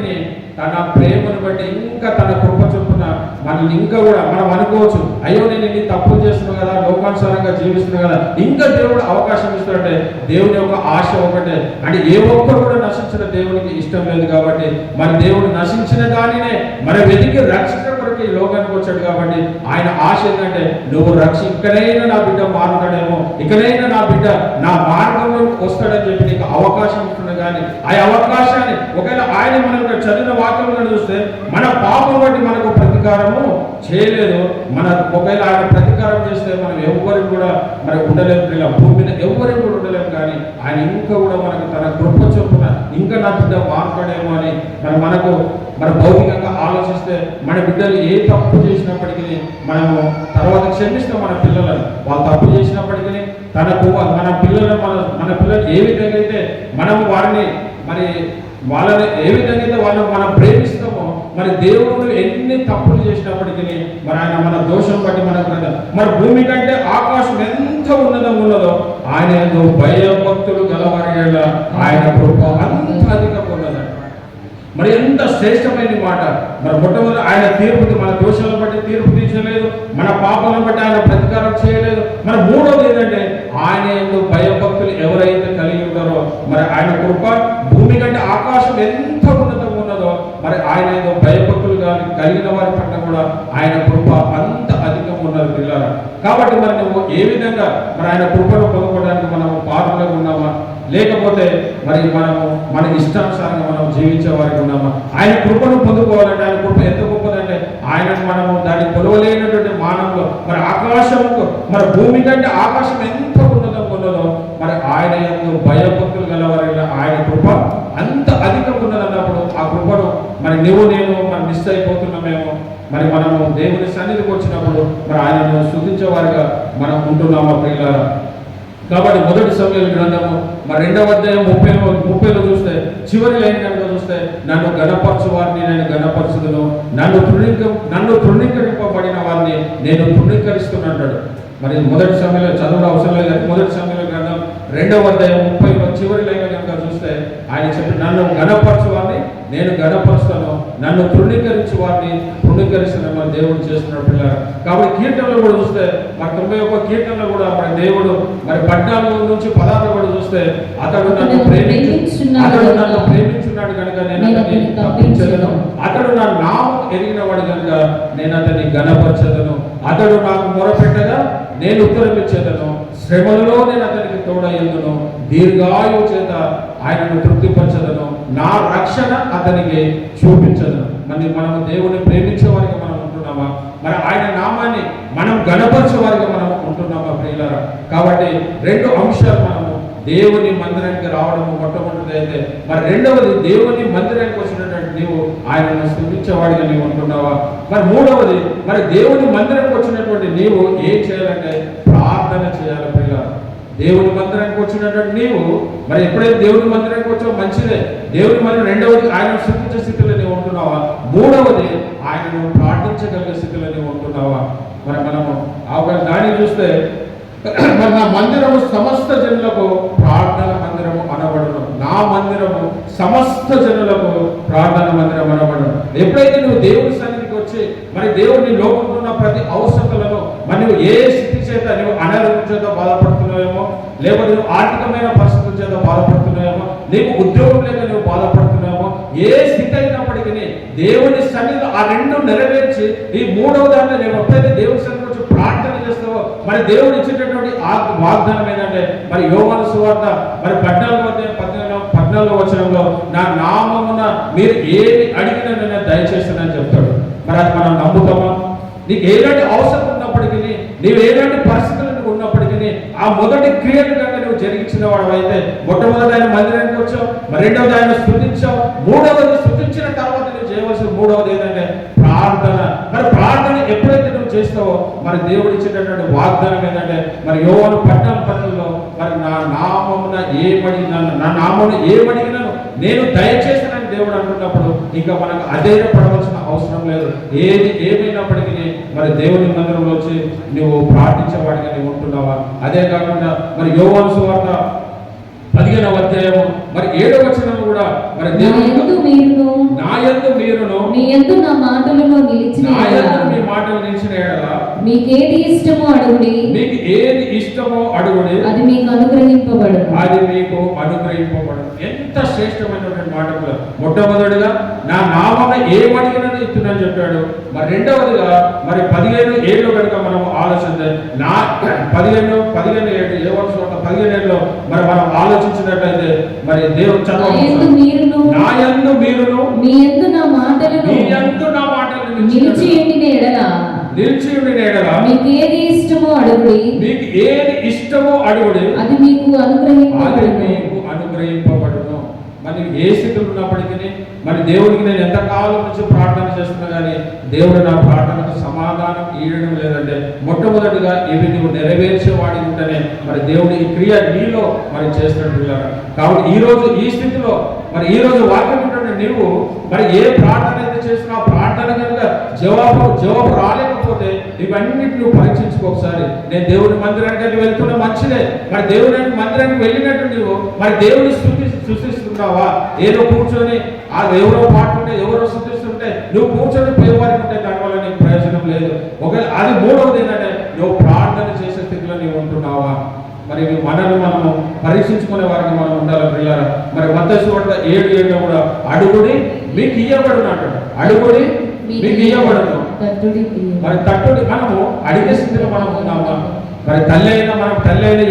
తన ప్రేమను బట్టి ఇంకా తన కృప చొప్పున మనల్ని ఇంకా కూడా మనం అనుకోవచ్చు, అయ్యో నేను ఇన్ని తప్పులు చేస్తున్నాను కదా, లోకానుసారంగా జీవిస్తున్నాను కదా, ఇంకా దేవుడు అవకాశం ఇస్తాడంటే దేవుని యొక్క ఆశ ఒకటే. అంటే ఏ ఒక్కరు కూడా నశించిన దేవునికి ఇష్టం లేదు. కాబట్టి మరి దేవుడు నశించిన దానినే మన వెతికి రక్షణ కొరకు ఈ లోకానికి వచ్చాడు. కాబట్టి ఆయన ఆశ ఏంటంటే నువ్వు ఇక్కడైనా నా బిడ్డ మారుతాడేమో, ఇక్కడైనా నా బిడ్డ నా మార్గంలో వస్తాడని చెప్పి నీకు అవకాశం ఇస్తున్నాడు. కానీ ఆ అవకాశాన్ని ఒకవేళ ఆయన మనం చదివిన వాక్యంలో చూస్తే మన పాపం బట్టి మనకు ప్రతీకారము చేయలేదు. మన ఒకవేళ ఆయన ప్రతీకారం చేస్తే మనం ఎవరికి కూడా మరి ఉండలేము, ఇలా భూమి మీద ఎవరికి కూడా ఉండలేము. కానీ ఆయన ఇంకా కూడా మనకు తన కృప చొప్పున ఇంకా నా బిడ్డ మాట్లాడేమో అని మనకు మన భౌతికంగా ఆలోచిస్తే మన బిడ్డలు ఏ తప్పు చేసినప్పటికీ మనము తర్వాత క్షమిస్తాం మన పిల్లలను. వాళ్ళు తప్పు చేసినప్పటికీ మన పిల్లలు ఏ విధంగా అయితే మనము వారిని మరి వాళ్ళని ఏ విధంగా అయితే వాళ్ళని మనం ప్రేమిస్తామో మరి దేవుడు ఎన్ని తప్పులు చేసినప్పటికీ మరి ఆయన మన దోషం బట్టి మన భూమి కంటే ఆకాశం ఎంత ఉన్నదో ఆయన ఎంతో భయభక్తులు గలవారిగా ఆయన కృప అంత అధికంగా ఉన్నదంట. మరి ఎంత శ్రేష్టమైన మాట. మరి మొట్టమొదటి ఆయన తీర్పుకి మన దోషాలను బట్టి తీర్పు తీర్చలేదు, మన పాపాలను బట్టి ఆయన ప్రతీకారం చేయలేదు. మరి మూడోది ఏంటంటే ఆయన ఎంతో భయభక్తులు ఎవరైతే కలిగి ఉంటారో మరి ఆయన కృప భూమి కంటే ఆకాశం ఎంత ఉన్నతంగా ఉన్నదో మరి ఆయన ఏదో భయభక్తులు కలిగిన వారి పట్ల కూడా ఆయన కృప అంత అధికంగా ఉన్నది పిల్లరా. కాబట్టి మరి నువ్వు ఏ విధంగా మరి ఆయన కృపను పొందుకోవడానికి మనము పాత్రలుగా ఉన్నామా, లేకపోతే మరి మనము మన ఇష్టానుసారంగా మనం జీవించే వారికి ఉన్నామా? ఆయన కృపను పొందుకోవాలంటే ఆయన కృప ఎంత గొప్పదంటే ఆయన మనము దాన్ని కొలవలేనటువంటి మానవులు మరి ఆకాశంకు మరి భూమి కంటే ఆకాశం ఎంత ఉన్నదో మరి ఆయన ఎంతో భయభక్తులు గలవారైన ఆయన కృప అంత అధికంగా ఉన్నదన్నప్పుడు ఆ కృపను మరి నేను మరి మిస్ అయిపోతున్నామేమో. మరి మనము దేవుని సన్నిధికి వచ్చినప్పుడు మరి ఆయనను స్తుతించే వారిగా మనం ఉంటున్నామా ప్రియులారా? కాబట్టి మొదటి సమయాల గ్రంథము మరి 2వ అధ్యాయం 30లో చూస్తే చివరి లైన్ కనుక చూస్తే నన్ను గణపరచు వారిని నేను గణపరచుదును, నన్ను తృణీకరింపబడిన వారిని నేను తృణీకరిస్తున్నాడు. మరి మొదటి సమయంలో చదువు అవసరం లేదు కానీ మొదటి సమయంలో గ్రంథం 2వ అధ్యాయం 30లో చివరి లైన్ కనుక చూస్తే ఆయన చెప్పి నన్ను గణపరచు వారిని నేను గణపరుస్తాను, నన్ను తృణీకరించు వారిని తృణీకరిస్తాను మన దేవుడు చేస్తున్న పిల్లలు. కాబట్టి కీర్తనలు కూడా చూస్తే మరి 91 కీర్తనలు కూడా మరి దేవుడు మరి 14 నుంచి 16 కూడా చూస్తే అతడు నన్ను ప్రేమించున్నాడు కనుక నేను అతన్ని తప్పించదను, అతడు నా నామం ఎరిగినవాడు కనుక నేను అతన్ని గణపరచదను, అతడు నాకు మొరపెట్టగా నేను ఉత్తరం ఇచ్చేదను, శ్రమలలో నేను అతనికి తోడయ్యేదను, దీర్ఘాయువు చేత ఆయనను తృప్తిపరచదను, నా రక్షణ అతనికి చూపించదను. మరి మనము దేవుని ప్రేమించే వారికి మనం ఉంటున్నామా? మరి ఆయన నామాన్ని మనం గణపరిచే వారికి మనం ఉంటున్నామా ప్రియులారా? కాబట్టి 2 అంశాలు మనము దేవుని మందిరానికి రావడము మొట్టమొదటిది అయితే, మరి రెండవది దేవుని మందిరానికి వచ్చినటువంటి నీవు ఆయనను స్తుతించేవాడిగా నీవు ఉంటున్నావా? మరి మూడవది మరి దేవుని మందిరానికి వచ్చినటువంటి నీవు ఏం చేయాలంటే ప్రార్థన చేయాలి ప్రియులారా. దేవుని మందిరానికి వచ్చినటువంటి నీవు మరి ఎప్పుడైతే దేవుని మందిరానికి వచ్చావు మంచిదే, దేవుని మందిరం రెండవది ఆయన స్తుతించే స్థితిలో నీవు ఉంటున్నావా? మూడవది ఆయనను ప్రార్థించగలిగే స్థితిలో నీవు ఉంటున్నావా? మరి మనము దాన్ని చూస్తే మరి నా మందిరము సమస్త జనులకు ప్రార్థన మందిరము అనబడును, నా మందిరము సమస్త జనులకు ప్రార్థన మందిరం అనబడును. ఎప్పుడైతే నువ్వు దేవుని సన్నిధికి వచ్చి మరి దేవుని లోకంలో ప్రతి అవసరతలను మరి నువ్వు ఏ స్థితి చేత నువ్వు అనారోగ్యం చేత బాధపడుతున్నావేమో, లేకపోతే నువ్వు ఆర్థికమైన పరిస్థితుల చేత బాధపడుతున్నావేమో, నీకు ఉద్యోగం లేక నువ్వు బాధపడుతున్నావేమో, ఏ స్థితి అయినప్పటికీ దేవుని సన్నిధిలో ఆ 2 నెరవేర్చి ఈ 3వ దాంట్లో నేను ఎప్పుడైతే దేవుని సన్నిధికి వచ్చి ప్రార్థన చేస్తావో మరి దేవుడు ఇచ్చేటటువంటి వాగ్దానం ఏంటంటే మరి యోహాను సువార్త మరి 14వ వచనంలో నా నామమున మీరు ఏమి అడిగినా నేను దయచేస్తానని చెప్తాడు. మరి అది మనం నమ్ముతామా? నీకు ఎలాంటి అవసరం ఉన్నప్పటికీ, నీవు ఎలాంటి పరిస్థితులు ఉన్నప్పటికీ ఆ మొదటి క్రియలు కనుక నువ్వు జరిగించిన వాడు అయితే మొట్టమొదటి ఆయన మందిరానికి వచ్చావు, మరి రెండవది ఆయన స్తుతించావు, మూడవది స్తుతించిన తర్వాత నువ్వు చేయవలసిన మూడవది ఏంటంటే ప్రార్థన. మరి ప్రార్థన ఎప్పుడైతే నువ్వు చేస్తావో మరి దేవుడు ఇచ్చేటటువంటి వాగ్దానం ఏంటంటే మరి యోహాను 14:10లో మరి నా నామమున ఏమడిగినాను నేను దయచేసానని దేవుడు అంటున్నప్పుడు ఇంకా మనకు అధైర్యపడవలసిన అవసరం లేదు. ఏమైనప్పటికీ మరి దేవుని మందిరంలో వచ్చి నువ్వు ప్రార్థించేవాడిగా నువ్వు ఉంటున్నావా? అదే కాకుండా మరి యోహాను సువార్త 15వ అధ్యాయము మరి 7వ వచనం కూడా మరి నా యందు మీరును మీ యందు నా మాటలను నిలిచిన మీ మాటలు నిలిచిన ఎడల మీకేది ఇష్టమో అడుగుడి, మీకు ఏది ఇష్టమో అడుగుడి, అది మీకు అనుగ్రహింపబడును. ఎంత శ్రేష్టమైనటువంటి మాటలు. మొట్టమొదటిగా నా నామమున ఏమడిగినని ఇస్తున్నాను చెప్పాడు. మరి రెండవదిగా మరి 15:7 కనుక మనం ఆలోచిస్తే నా 15:7 15:7లో మరి మనం ఆలోచించినట్లయితే మరి దేవుడు నా యందు మీరును మీ యందు నా మాటలను నిలిచి ఉండిన ఎడల మీకు ఏది ఇష్టమో అడుగుడి, అది మీకు అనుగ్రహింపబడును. మరి ఏ స్థితిలో ఉన్నప్పటికీ మరి దేవుడికి నేను ఎంతకాలం నుంచి ప్రార్థన చేస్తున్నా కానీ దేవుడు నా ప్రార్థనకు సమాధానం ఇవ్వడం లేదంటే మొట్టమొదటిగా ఇవి నువ్వు నెరవేర్చేవాడి ఉంటేనే మరి దేవుడు ఈ క్రియ నీలో మరి చేస్తున్నట్టు. కాబట్టి ఈరోజు ఈ స్థితిలో మరి ఈరోజు వాక్యం ఉంటే నీవు మరి ఏ ప్రార్థన అయితే చేస్తున్నా ప్రార్థన కనుక జవాబు రాలేకపోతే ఇవన్నిటి నువ్వు పరీక్షించుకో ఒకసారి. నేను దేవుని మందిరానికి వెళ్తున్నా మంచిదే, మరి దేవుని మందిరానికి వెళ్ళినట్టు నువ్వు మరి దేవుని సృష్టిస్తున్నావా? ఏదో కూర్చొని ఆ ఎవరో పాడుతుంటే ఎవరో స్థుతిస్తుంటే నువ్వు కూర్చొని పోయేవారికి ఉంటే దానివల్ల నీకు ప్రయోజనం లేదు. ఒకవేళ అది మూడవది ఏంటంటే నువ్వు ప్రార్థన చేసే స్థితిలో నీవు ఉంటున్నావా? మరి మనము పరీక్షించుకునే వారికి మనం ఉండాలి ప్రియులారా. మరి మత్తయి సువార్త 7:7 కూడా అడుగుడి మీకు ఇయ్యబడును అంటాడు. అడుగుడి మీకు ఇయ్యబడును, మరి తట్టుడి. మనము అడిగే స్థితిలో మనం ఉన్నామా? మరి తల్లి అయినా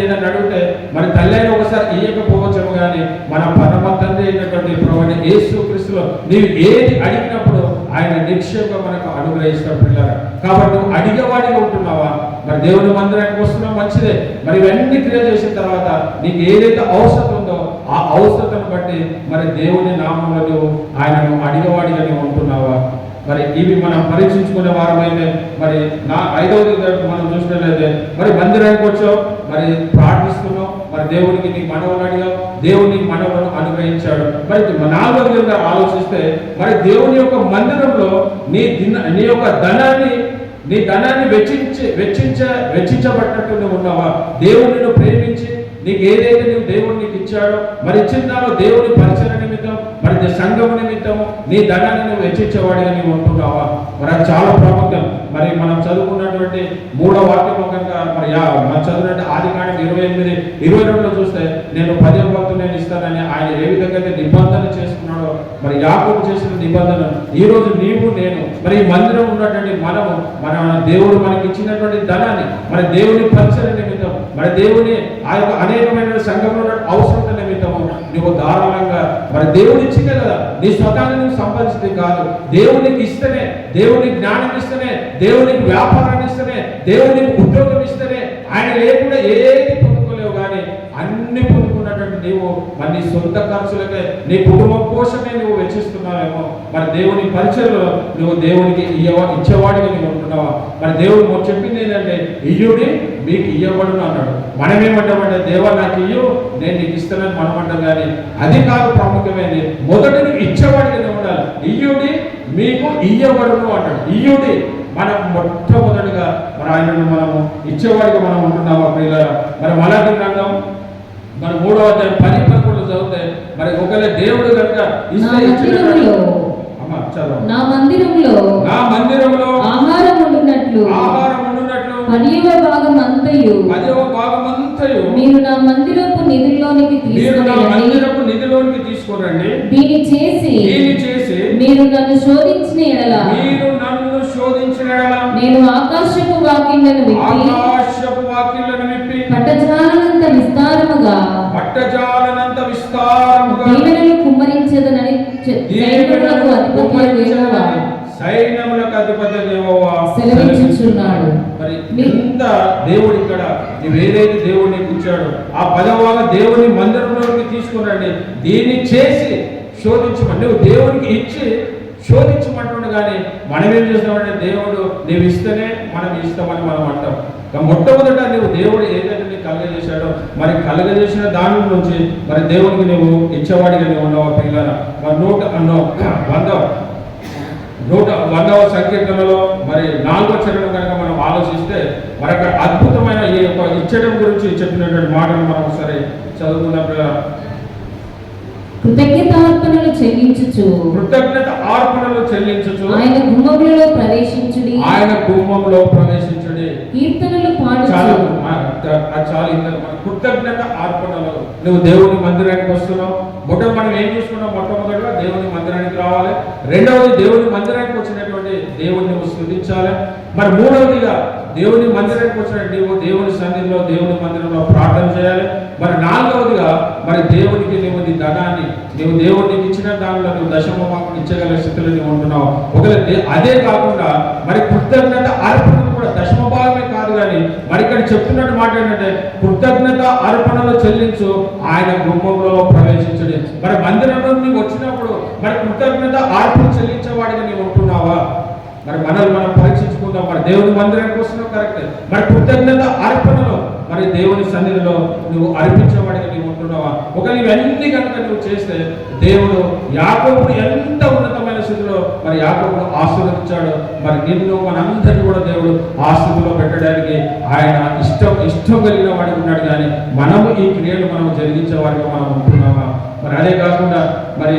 ఏదైనా అడిగితే మరి తల్లి అయినా ఒకసారి ఇయ్యకపోవచ్చేమో కానీ మన పరమ తండ్రి అయినటువంటి ప్రభువైన యేసు క్రీస్తులో నీవు ఏది అడిగినప్పుడు ఆయన నిక్షేపంగా మనకు అనుగ్రహిస్తాడు పిల్లలు. కాబట్టి నువ్వు అడిగేవాడిగా ఉంటున్నావా? మరి దేవుని మందిరానికి వస్తున్నావు మంచిదే, మరి ఇవన్నీ క్రియ చేసిన తర్వాత నీకు ఏదైతే అవసరం ఉందో ఆ అవసరతను బట్టి మరి దేవుని నామంలో నువ్వు ఆయనను అడిగేవాడిగా నువ్వు ఉంటున్నావా? మరి ఇవి మనం పరీక్షించుకునే వారమైతే మరి 5వది మనం చూసినట్లయితే మరి మందిరానికి వచ్చావు, మరి ప్రార్థిస్తున్నావు, మరి దేవునికి నీ మనవులు అడిగావు, దేవుడు నీకు మనవులను అనుగ్రహించాడు. మరి 4వ విధంగా ఆలోచిస్తే మరి దేవుని యొక్క మందిరంలో నీ యొక్క ధనాన్ని వెచ్చించబడ్డట్టు నువ్వు ఉన్నావా? దేవుని నువ్వు ప్రేమించి నీకు ఏదైతే నువ్వు దేవుడు నీకు ఇచ్చాడో మరి ఇచ్చిన దానిలో దేవుని పరిచయ నిమిత్తం మరి సంఘం నిమిత్తం నీ ధనాన్ని నువ్వు వెచ్చించేవాడిగా నీవు ఉంటున్నావా? మరి అది చాలా ప్రాముఖ్యం. మరి మనం చదువుకున్నటువంటి 3వ వాక్యంలో కనుక మరి మనం చదివినట్టు ఆదికాండం 28:22 చూస్తే నేను 10వ వంతు నేను ఇస్తానని ఆయన ఏ విధంగా అయితే నిబంధన చేసుకున్నాడో మరి యాకోబు చేసిన నిబంధన ఈ రోజు నీవు నేను మరి ఈ మందిరం ఉన్నటువంటి మనము మన దేవుడు మనకి ఇచ్చినటువంటి ధనాన్ని మరి దేవుని పరిచయ నిమిత్తం మరి దేవుని ఆ యొక్క అనేకమైన సంఘంలో ఉన్న అవసరం నిమిత్తము నువ్వు ధారాళంగా మరి దేవుడు ఇచ్చిందే కదా, నీ స్వతాన్ని నువ్వు సంపాదించింది కాదు. దేవునికి ఇస్తేనే, దేవునికి జ్ఞానం ఇస్తేనే, దేవునికి వ్యాపారాన్ని ఇస్తేనే, దేవునికి ఉద్యోగం ఇస్తేనే, ఆయన లేకుండా ఏది పొందుకోలేవు. కానీ అన్ని పొందుకున్నటువంటి నీవు మరి నీ సొంత ఖర్చులకే నీ కుటుంబం కోసమే నువ్వు వెచ్చిస్తున్నావేమో. మరి దేవుని పరిచయలో నువ్వు దేవునికి ఇచ్చేవాడిగా నువ్వు ఉంటున్నావా? మరి దేవుడు చెప్పింది ఏంటంటే ఇయ్యుడి మీకు ఇయ్యబడును అన్నాడు. మనమేమంటామంటే దేవా నాకు ఇయ్యు నేను నీకు ఇస్తానని మనం అంటాం. కానీ అది కాదు ప్రాముఖ్యమైనది. మొదటి నువ్వు ఇచ్చేవాడిగా ఉండాలి. ఇయ్యుడి మీకు ఇయ్యబడును అన్నాడు. ఇయ్యుడి మనం మొట్టమొదటిగా మరి ఆయనను మనము ఇచ్చేవాడిగా మనం ఉంటున్నామా ప్రియులారా? మరి మలాకి గ్రంథం మన 3వ అధ్యాయం 10-11 చదివితే మరి ఒకవేళ దేవుడు కనుక నా మందిరంలో ఆహారం ఉండునట్లు 10వ భాగం అంతయు మీరు నా మందిరపు నిధిలోనికి తీసుకురండి. దీని చేసి మీరు నన్ను శోధించిన ఎడల నేను ఆకాశపు వాకిళ్లను విప్పి పట్టజాలనంత విస్తారముగా దీవెనలు కుమ్మరించదనని సైన్యములకు అధిపతి యెహోవా సెలవిచ్చుచున్నాడు. మరి ఇంత దేవుడు ఇక్కడ నువ్వు ఏదైతే దేవుడు నీకు ఇచ్చాడో ఆ 10వ భాగం దేవుని మందిరంలోకి తీసుకురండి. దీన్ని చేసి శోధించమని నువ్వు దేవునికి ఇచ్చి శోధించమంటుండే. కానీ మనం ఏం చేస్తామంటే దేవుడు నీవు ఇస్తేనే మనం ఇస్తామని మనం అంటాం. మొట్టమొదట నువ్వు దేవుడు ఏదైతే నీకు కలగజేశాడో మరి కలగజేసిన దాని నుంచి మరి దేవునికి నువ్వు ఇచ్చేవాడిగా నువ్వు ఉన్నావా పిల్లల? మరి 100వ సంకీర్తనలో మరి 4వ చరణం కనుక మనం ఆలోచిస్తే మరి అక్కడ అద్భుతమైన ఈ యొక్క ఇచ్చడం గురించి చెప్పినటువంటి మాటలు మనం ఒకసారి చదువుకున్నప్పుడు కృతజ్ఞత అర్పణలు చెల్లించుచు ఆయన గుమ్మములలో ప్రవేశించుడి కీర్తనలు పాడుచు. కృతజ్ఞత అర్పణలు నువ్వు దేవుని మందిరానికి వస్తున్నావు. మనం ఏం చూసుకున్నాం? మొట్టమొదటిగా దేవుని మందిరానికి రావాలి. రెండవది దేవుని మందిరానికి వచ్చినటువంటి దేవుడిని నువ్వు స్తుతించాలి. మరి మూడవదిగా దేవుని మందిరానికి వచ్చిన నీవు దేవుని సన్నిధిలో దేవుని మందిరంలో ప్రార్థన చేయాలి. మరి 4వదిగా మరి దేవునికి నువ్వు నీ ధనాన్ని నువ్వు దేవుడికి ఇచ్చిన దానిలో నువ్వు దశమభాగం ఇచ్చగల స్థితిలో నువ్వు ఉంటున్నావు. ఒకవేళ అదే కాకుండా మరి కృతజ్ఞత అర్పణలు కూడా దశమభాగమే కాదు. కానీ మరి ఇక్కడ చెప్తున్నట్టు మాట ఏంటంటే కృతజ్ఞత అర్పణలు చెల్లించు ఆయన గుమ్మంలో ప్రవేశించండి. మరి మందిరంలో నీవు వచ్చినప్పుడు మరి కృతజ్ఞత అర్పణ చెల్లించేవాడిగా నీవు ఉంటున్నావా? మరి మనల్ని మనం పరీక్షించుకుందాం. మరి దేవుని మందిరానికి వస్తున్నావు కరెక్ట్. మరి కృతజ్ఞత అర్పణలో మరి దేవుని సన్నిధిలో నువ్వు అర్పించేవాడిగా నీవు ఉంటున్నావా? ఒకవేళ ఇవన్నీ కనుక నువ్వు చేస్తే దేవుడు యాకోబును ఎంత ఉన్నతమైన స్థితిలో మరి యాకోబును ఆశీర్వదించాడు. మరి నిన్ను మనందరినీ కూడా దేవుడు ఆ స్థితిలో పెట్టడానికి ఆయన ఇష్టం కలిగిన వాడికి ఉన్నాడు. కానీ మనము ఈ క్రియలు మనం జరిగించే వాడిగా మనం ఉంటున్నామా? మరి అదే కాకుండా మరి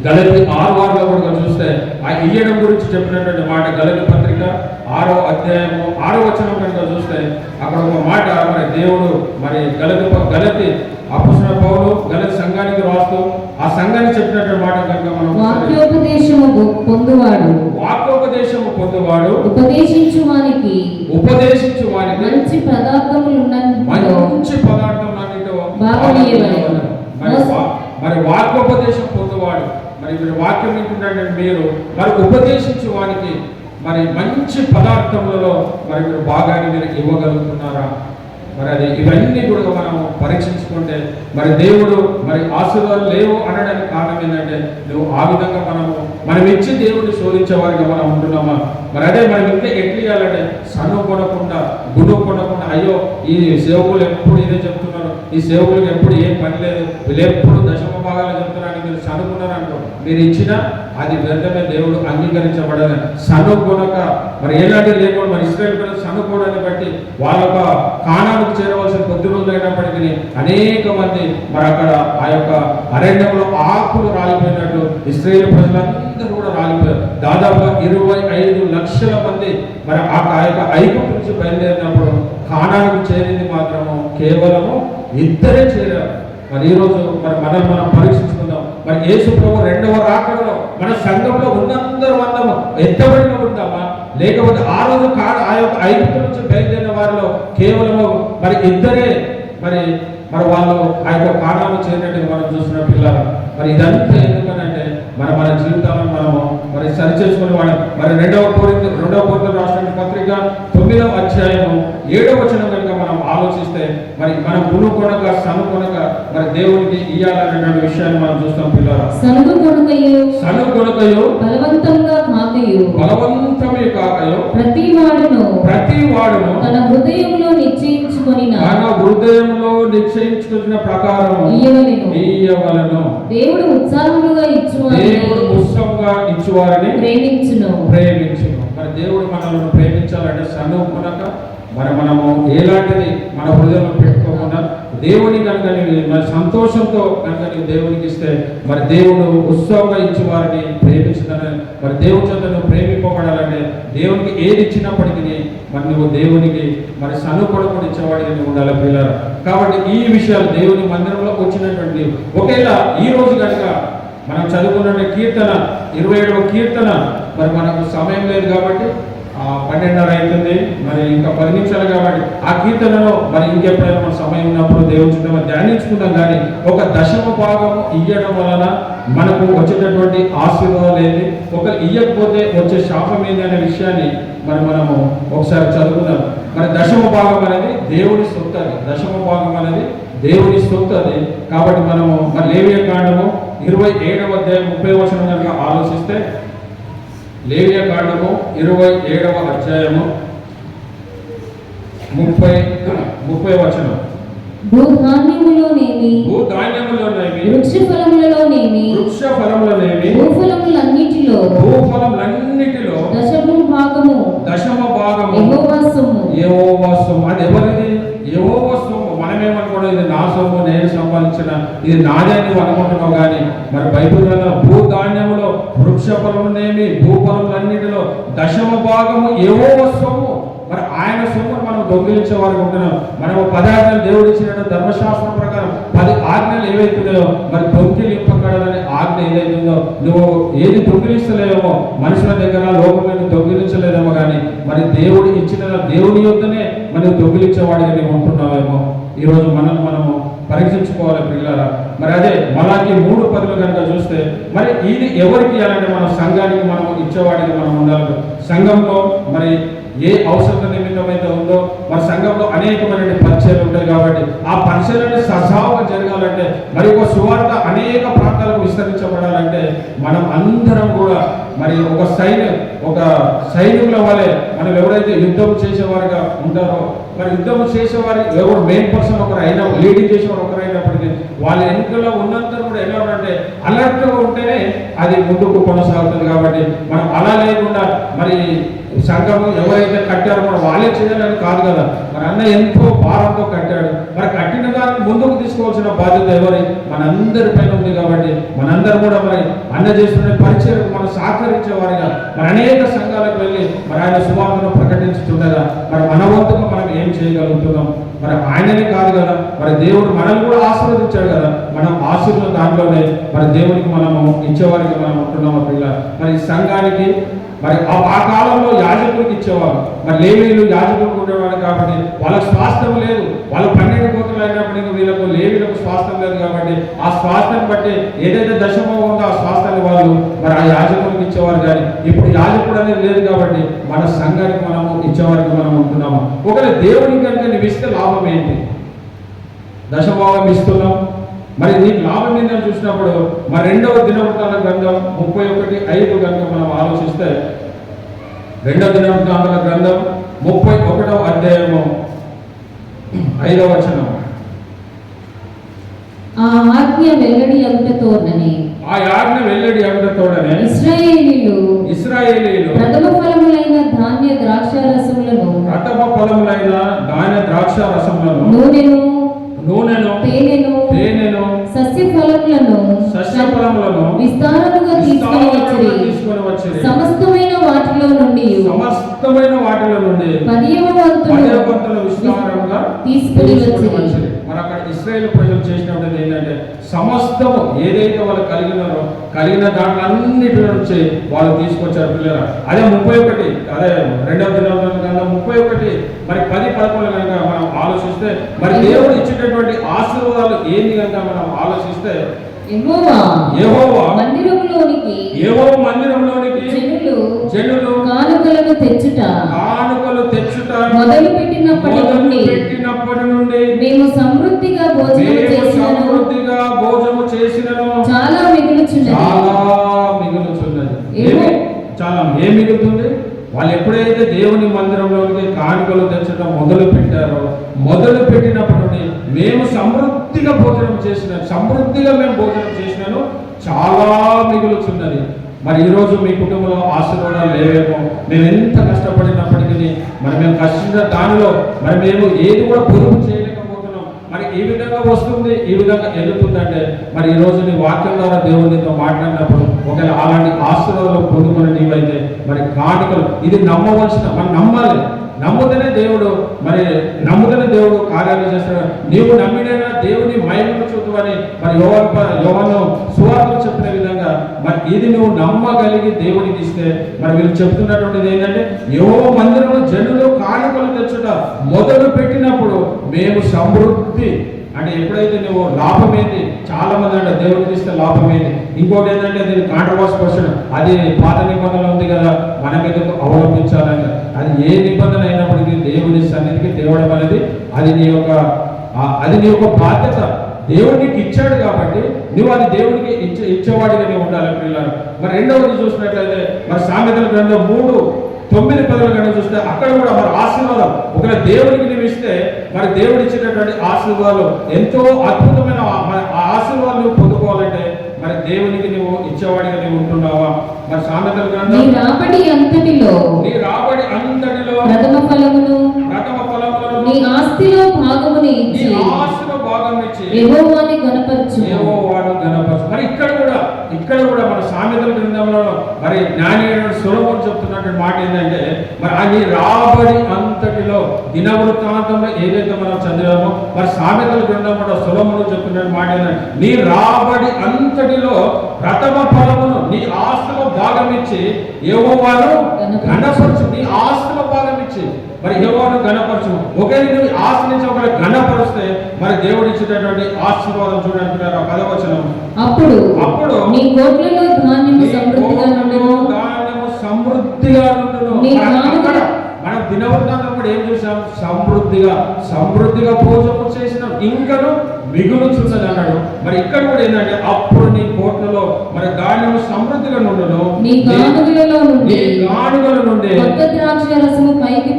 గలతీ 6:6 కూడా చూస్తే ఆ ఇయ్యడం గురించి చెప్పినటువంటి మాట గలతీ పత్రిక 6వ అధ్యాయము 6వ వచనం కనుక చూస్తే అక్కడ ఒక మాట మరి దేవుడు మరి గలతీ అపొస్తలుడైన పౌలు గలతీ సంఘానికి రాస్తూ ఆ సంఘానికి చెప్పినటువంటి మాట కనుక మనం వాక్యోపదేశము పొందువాడు ఉపదేశించువానికి మంచి పదార్థములన్నిటిలో మరి వాక్యోపదేశం పొందువాడు మరి మీరు వాక్యం వింటుంటే మీరు మరి ఉపదేశించు వానికి మరి మంచి పదార్థములలో మరి మీరు భాగాన్ని మీరు ఇవ్వగలుగుతున్నారా? మరి అది ఇవన్నీ కూడా మనము పరీక్షించుకుంటే మరి దేవుడు మరి ఆశీర్వాదాలు లేవు అనడానికి కారణం ఏంటంటే నువ్వు ఆ విధంగా మనం ఇచ్చి దేవుడిని శోధించే వారిగా మనం ఉంటున్నామా? మరి అదే మనం ఇంకా ఎట్లా ఇవ్వాలంటే సన్ను కొనకుండా గుణం కొనకుండా అయ్యో ఈ సేవకులు ఎప్పుడు ఇదే చెప్తున్నారు, ఈ సేవకులకు ఎప్పుడు ఏం పని లేదు, వీళ్ళు ఎప్పుడు దశమ భాగాలు చెప్తున్నారని మీరు సనుకున్నారు అనుకో, మీరు ఇచ్చినా అది వ్యర్థమే, దేవుడు అంగీకరించబడదు. సను కొనక మరి ఎలాంటి లేకుండా మరి ఇశ్రాయేలు ప్రజలు సనుకోవడాన్ని బట్టి వాళ్ళ కానానికి చేరవలసిన కొద్ది రోజులు అయినప్పటికీ అనేక మంది మరి అక్కడ ఆ యొక్క అరణ్యంలో ఆకులు రాలిపోయినట్టు ఇశ్రాయేలు ప్రజలందరూ కూడా రాలిపోయారు. దాదాపుగా 25 లక్షల మంది మరి ఆ యొక్క ఐగుప్తు నుంచి బయలుదేరినప్పుడు కానానికి చేరింది మాత్రము కేవలము 2 చేరారు. మరి ఈరోజు మరి మనం పరీక్షించుకుందాం. మరి యేసు ప్రభు 2వ రాకడలో మన సంఘంలో ఉన్నందరూ మనము ఎత్తబడిన ఉంటామా, లేకపోతే ఆ రోజు ఆ యొక్క ఐగుప్తు నుంచి బయలుదేరిన వారిలో కేవలము మరి 2 మరి వాళ్ళు ఆ యొక్క కారణాలు చేరినట్టుగా మనం చూసిన పిల్లలు. మరి ఇదంతా ఎందుకనంటే మన జీవితాలను మనము మరి సరి చేసుకుని మరి 2వ కొరింథీయులకు రాసిన పత్రిక 9వ అధ్యాయము 7వ వచనం కనుక మనం ఆలోచిస్తే మరి మనం గుణం కొనక సను కొనక మరి దేవునికి ఇయ్యాలనే విషయాన్ని మనం చూస్తాం పిల్లలు. సనుగు కొనకయో బలవంతమే కాకయో ప్రతి వాడును తన హృదయంలో నిశ్చయించుకున్న ప్రకారం ఇయ్యవలెను. దేవుడు ఉత్సాహంగా ఇచ్చువారిని ప్రేమించును. మరి దేవుడు మనల్ని ప్రేమించాలంటే సన్ను కొనక మనము ఎలాంటిది మన హృదయంలో పెట్టుకోకుండా దేవుని కనుక మరి సంతోషంతో కనుక నీవు దేవునికి ఇస్తే మరి దేవుడు ఉత్సవంగా ఇచ్చి వారిని ప్రేమించుదని మరి దేవుని చేత నువ్వు ప్రేమింపబడాలంటే దేవునికి ఏది ఇచ్చినప్పటికీ మరి నువ్వు దేవునికి మరి సన్నుకొనకుండా ఇచ్చేవాడిగా నువ్వు ఉండాలి పిల్లలు. కాబట్టి ఈ విషయాలు దేవుని మందిరంలో వచ్చినటువంటి ఒకవేళ ఈ రోజు కనుక మనం చదువుకున్న కీర్తన 27వ కీర్తన మరి మనకు సమయం లేదు కాబట్టి 12:30 అవుతుంది, మరి ఇంకా 10 నిమిషాలు కాబట్టి ఆ కీర్తనలో మరి ఇంకెప్పుడైనా మన సమయం ఉన్నప్పుడు దేవుని చుట్టూ ధ్యానించుకుంటాం. కానీ ఒక దశమ భాగం ఇయ్యడం వలన మనకు వచ్చేటటువంటి ఆశీర్వాదాలు ఏంటి, ఒక ఇయ్యకపోతే వచ్చే శాపం ఏంటి అనే విషయాన్ని మనము ఒకసారి చదువుకుందాం. మరి దశమ భాగం అనేది దేవుని సొత్తు, అది దశమ భాగం అనేది దేవుని సొత్తు అది. కాబట్టి మనము మరి లేవియ కాండము 27వ అధ్యాయం 30వ వచనం కనుక ఆలోచిస్తే లేవియ కాండము 27వ అధ్యాయము 30వ వచనం భూధాన్యములోనేమి వృక్షఫలములలోనేమి భూఫలములన్నిటిలో దశమ భాగము యెహోవా సొమ్ము. అది ఎవరిది? యెహోవా సొమ్ము. మనమేమనుకోవడం ఇది నా సొమ్ము, నేను సంపాదించిన, ఇది నాదే నువ్వు అనుకుంటున్నావు. కానీ మరి బైబిల్లో భూధాన్యములో వృక్షఫలమునేమి భూఫలములన్నిటిలో దశమ భాగము యెహోవా సొమ్ము. మరి ఆయన సొమ్మును మనం దొంగిలించే వారికి ఉంటున్నాం. మనం 10 ఆజ్ఞలు దేవుడు ఇచ్చిన ధర్మశాస్త్రం ప్రకారం 10 ఆజ్ఞలు ఏవైతున్నాయో మరి దొంగిలింపకూడదనే ఆజ్ఞ ఏదైతుందో నువ్వు ఏది దొంగిలిస్తలేమో మనుషుల దగ్గర లోకంలో దొంగిలించలేదేమో. కానీ మరి దేవుడు ఇచ్చిన దేవుని యొద్దనే మనం దొంగిలించేవాడిగా నువ్వు ఉంటున్నావేమో. ఈరోజు మనము పరీక్షించుకోవాలి పిల్లరా. మరి అదే మలాకి 3:10 కనుక చూస్తే మరి ఇది ఎవరికి ఇవ్వాలంటే మన సంఘానికి మనం ఇచ్చేవాడికి మనం ఉండాలి. సంఘంలో మరి ఏ అవసరం నిమిత్తం అయితే ఉందో మరి సంఘంలో అనేకమైన పరిచయాలు ఉంటాయి. కాబట్టి ఆ పరిచయాలను సజావుగా జరగాలంటే మరి ఒక సువార్త అనేక ప్రాంతాలకు విస్తరించబడాలంటే మనం అందరం కూడా మరి ఒక సైనికుల వలె మనం ఎవరైతే యుద్ధం చేసేవారుగా ఉంటారో మరి యుద్ధం చేసేవారు ఎవరు మెయిన్ పర్సన్ ఒకరు అయినా లీడింగ్ చేసేవారు ఒకరు అయినప్పటికీ వాళ్ళ ఎన్నికల్లో ఉన్నంత కూడా ఎలా ఉంటే అలర్ట్గా ఉంటేనే అది ముందుకు కొనసాగుతుంది. కాబట్టి మనం అలా లేకుండా మరి సంఘము ఎవరైతే కట్టారో మనం వాళ్ళే చేయాలని కాదు కదా. మరి అన్న ఎంతో భారంతో కట్టాడు, మరి కట్టిన దాన్ని ముందుకు తీసుకోవాల్సిన బాధ్యత ఎవరి? మనందరి పైన ఉంది. కాబట్టి మనందరూ కూడా మరి అన్న చేస్తున్న పరిచయం మనం సహకరించేవారిగా మరి అనేక సంఘాలకు వెళ్ళి మరి ఆయన సువార్తను ప్రకటించుతుండగా మరి మన వంతుగా మనం ఏం చేయగలుగుతున్నాం? మరి ఆయననే కాదు కదా, మరి దేవుడు మనల్ని కూడా ఆశీర్వదించాడు కదా. మనం ఆశీర్వాద దాంట్లోనే మరి దేవునికి మనము ఇచ్చేవారికి మనం ఉంటున్నాము పిల్ల. మరి సంఘానికి మరి ఆ కాలంలో యాజకులకు ఇచ్చేవారు. మరి లేవీలు యాజకులకు ఉండేవాడు కాబట్టి వాళ్ళకి స్వాస్థ్యం లేదు. వాళ్ళు 12 గోత్రాలు అయినప్పటికీ వీళ్ళకు లేవీలకు స్వాస్థ్యం లేదు. కాబట్టి ఆ స్వాస్థ్యం బట్టి ఏదైతే దశమో ఉందో ఆ స్వాస్థ్యాన్ని వాళ్ళు మరి ఆ యాజకులకు ఇచ్చేవారు. కానీ ఇప్పుడు యాజకుడు అనేది లేదు. కాబట్టి మన సంఘానికి మనము ఇచ్చేవారికి మనం ఉంటున్నాము. ఒకవేళ దేవునికి కనుక నువ్వు ఇస్తే లాభం ఏంటి? దశభాగం ఇస్తున్నాం. మరి నీకు లాభం ఏంటని చూసినప్పుడు మరి 2వ దినవృత్తాంత గ్రంథం 31:5 కనుక మనం ఆలోచిస్తే 2వ దినవృత్తాంత గ్రంథం 31వ అధ్యాయము 5వ వచనం. ఆ ఆజ్ఞ వెల్లడి అగుటతోడనే ఇశ్రాయేలీయులు ప్రథమ ఫలములైన ధాన్య ద్రాక్షారసములను నూనెను తేనెను సస్య ఫలములను విస్తారముగా తీసుకొని వచ్చిరి. సమస్తమైన వాటిలో నుండి 10వ వంతులు విస్తారంగా తీసుకొని వచ్చిరి. మరి అక్కడ ఇశ్రాయేలు ప్రజలు చేసినప్పుడు ఏంటంటే సమస్తము ఏదైతే వాళ్ళు కలిగిన దాంట్లో అన్నిటి నుంచి వాళ్ళు తీసుకొచ్చారు పిల్లల. అదే 31 అదే 2వ దినవృత్తాంత గ్రంథం 31 మరి 10-11 కనుక మనం ఆలోచిస్తే మరి దేవుడు ఇచ్చేటటువంటి ఆశీర్వాదాలు ఏంటి కనుక మనం ఆలోచిస్తే యెహోవా మందిరంలోనికి జనులు కానుకలు తెచ్చుట మొదలు పెట్టినప్పటి నుండి మేము సమృద్ధిగా భోజనము చేసినను చాలా మిగులుచున్నది. ఏం మిగులుతుంది? వాళ్ళు ఎప్పుడైతే దేవుని మందిరంలోనికి కానుకలు తెచ్చడం మొదలు పెట్టినప్పటి నుండి మేము సమృద్ధిగా భోజనం చేసినాను చాలా మిగులుచున్నది. మరి ఈరోజు మీ కుటుంబంలో ఆశీర్వాదాలు లేవేమో. మేము ఎంత కష్టపడినప్పటికీ మరి మేము కష్టించిన దానిలో మరి మేము ఏది కూడా పొదుపు చేయలేకపోతున్నాం. మరి ఈ విధంగా వస్తుంది, ఈ విధంగా ఎదుగుతుందంటే మరి ఈ రోజు నీ వాక్యం ద్వారా దేవునితో మాట్లాడినప్పుడు ఒకవేళ అలాంటి ఆశీర్వాదాలు పొందుకుని నీవైతే మరి కానుకలు ఇది నమ్మవలసిన మనం నమ్మాలి. నమ్ముతనే దేవుడు కార్యాలు చేస్తాడు. నీవు నమ్మినైనా దేవుని మహిమను చూద్దామని మరి యోహాను సువార్తలు చెప్పిన విధంగా మరి ఇది నువ్వు నమ్మగలిగి దేవునికి ఇస్తే మరి వీళ్ళు చెప్తున్నటువంటిది ఏంటంటే యెహోవా మందిరంలో జనులు కానుకలు తెచ్చుట మొదలు పెట్టినప్పుడు మేము సమృద్ధి అంటే ఎప్పుడైతే నువ్వు లాభం ఏంటి చాలా మంది అంటే దేవుడికి ఇస్తే లాభం ఏంటి. ఇంకోటి ఏంటంటే దీని కాంట్రవర్స్ క్వశ్చన్, అది పాత నిబంధనలు ఉంది కదా మనం ఎందుకు అవలంబించాలని. అది ఏ నిబంధన అయినప్పటికీ దేవుని సన్నిధికి తేవడం అనేది అది నీ యొక్క బాధ్యత. దేవుడికి ఇచ్చాడు కాబట్టి నువ్వు అది దేవుడికి ఇచ్చేవాడిగా నువ్వు ఉండాలి పిల్లలు. మరి రెండవది చూసినట్లయితే మరి సామెతల గ్రంథం 3:9-10 కనుక చూస్తే అక్కడ కూడా మరి ఆశీర్వాదం ఒకవేళ దేవుడికి నువ్వు ఇస్తే మరి దేవుడు ఇచ్చేటటువంటి ఆశీర్వాదాలు ఎంతో అద్భుతమైన ఆశీర్వాదాలు నువ్వు పొందుకోవాలంటే మరి దేవునికి నువ్వు ఇచ్చేవాడిగా నువ్వు ఉంటున్నావా? మరి సామెతల గ్రంథం నీ రాబడి అంతటిలో ప్రథమ ఫలములను నీ ఆస్తిలో భాగముని ఇచ్చి యెహోవాను గణపరచు. మరి ఇక్కడ కూడా మన సామెతల గ్రంథంలో మరి జ్ఞాని సొలొమోను చెప్తున్నటువంటి మాట ఏంటంటే మరి ఆ నీ రాబడి అంతటిలో దినవృత్తాంతంలో ఏదైతే మనం చదివామో మరి సామెతల గ్రంథంలో సొలొమోను చెప్తున్న మాట ఏంటంటే నీ రాబడి అంతటిలో ప్రథమ ఫలమును నీ ఆస్తిలో భాగం ఇచ్చి యెహోవాను గణపరచు. నీ ఆస్తిలో భాగం ఇచ్చి మరి యెహోవాను గణపరచు. ఒకవేళ నువ్వు ఆస్తి నుంచి ఒకవేళ గణపరిస్తే మరి దేవుడు ఇచ్చేటటువంటి ఆశీర్వాదం చూడండి 10వ వచనం. అప్పుడు నీ కోట్లలో ధాన్యము సమృద్ధిగా నుండును. మనం దినవృత్తాంతం కూడా ఏం చూసాం? సమృద్ధిగా భోజనం చేసినాం, ఇంకను మిగులుచున్నది అన్నాడు. మరి ఇక్కడ కూడా ఏంటంటే అప్పుడు నీ కోట్లలో మరి ధాన్యము సమృద్ధిగా నుండును. నీ గానుగల నుండి కొత్త ద్రాక్షరసము పైకి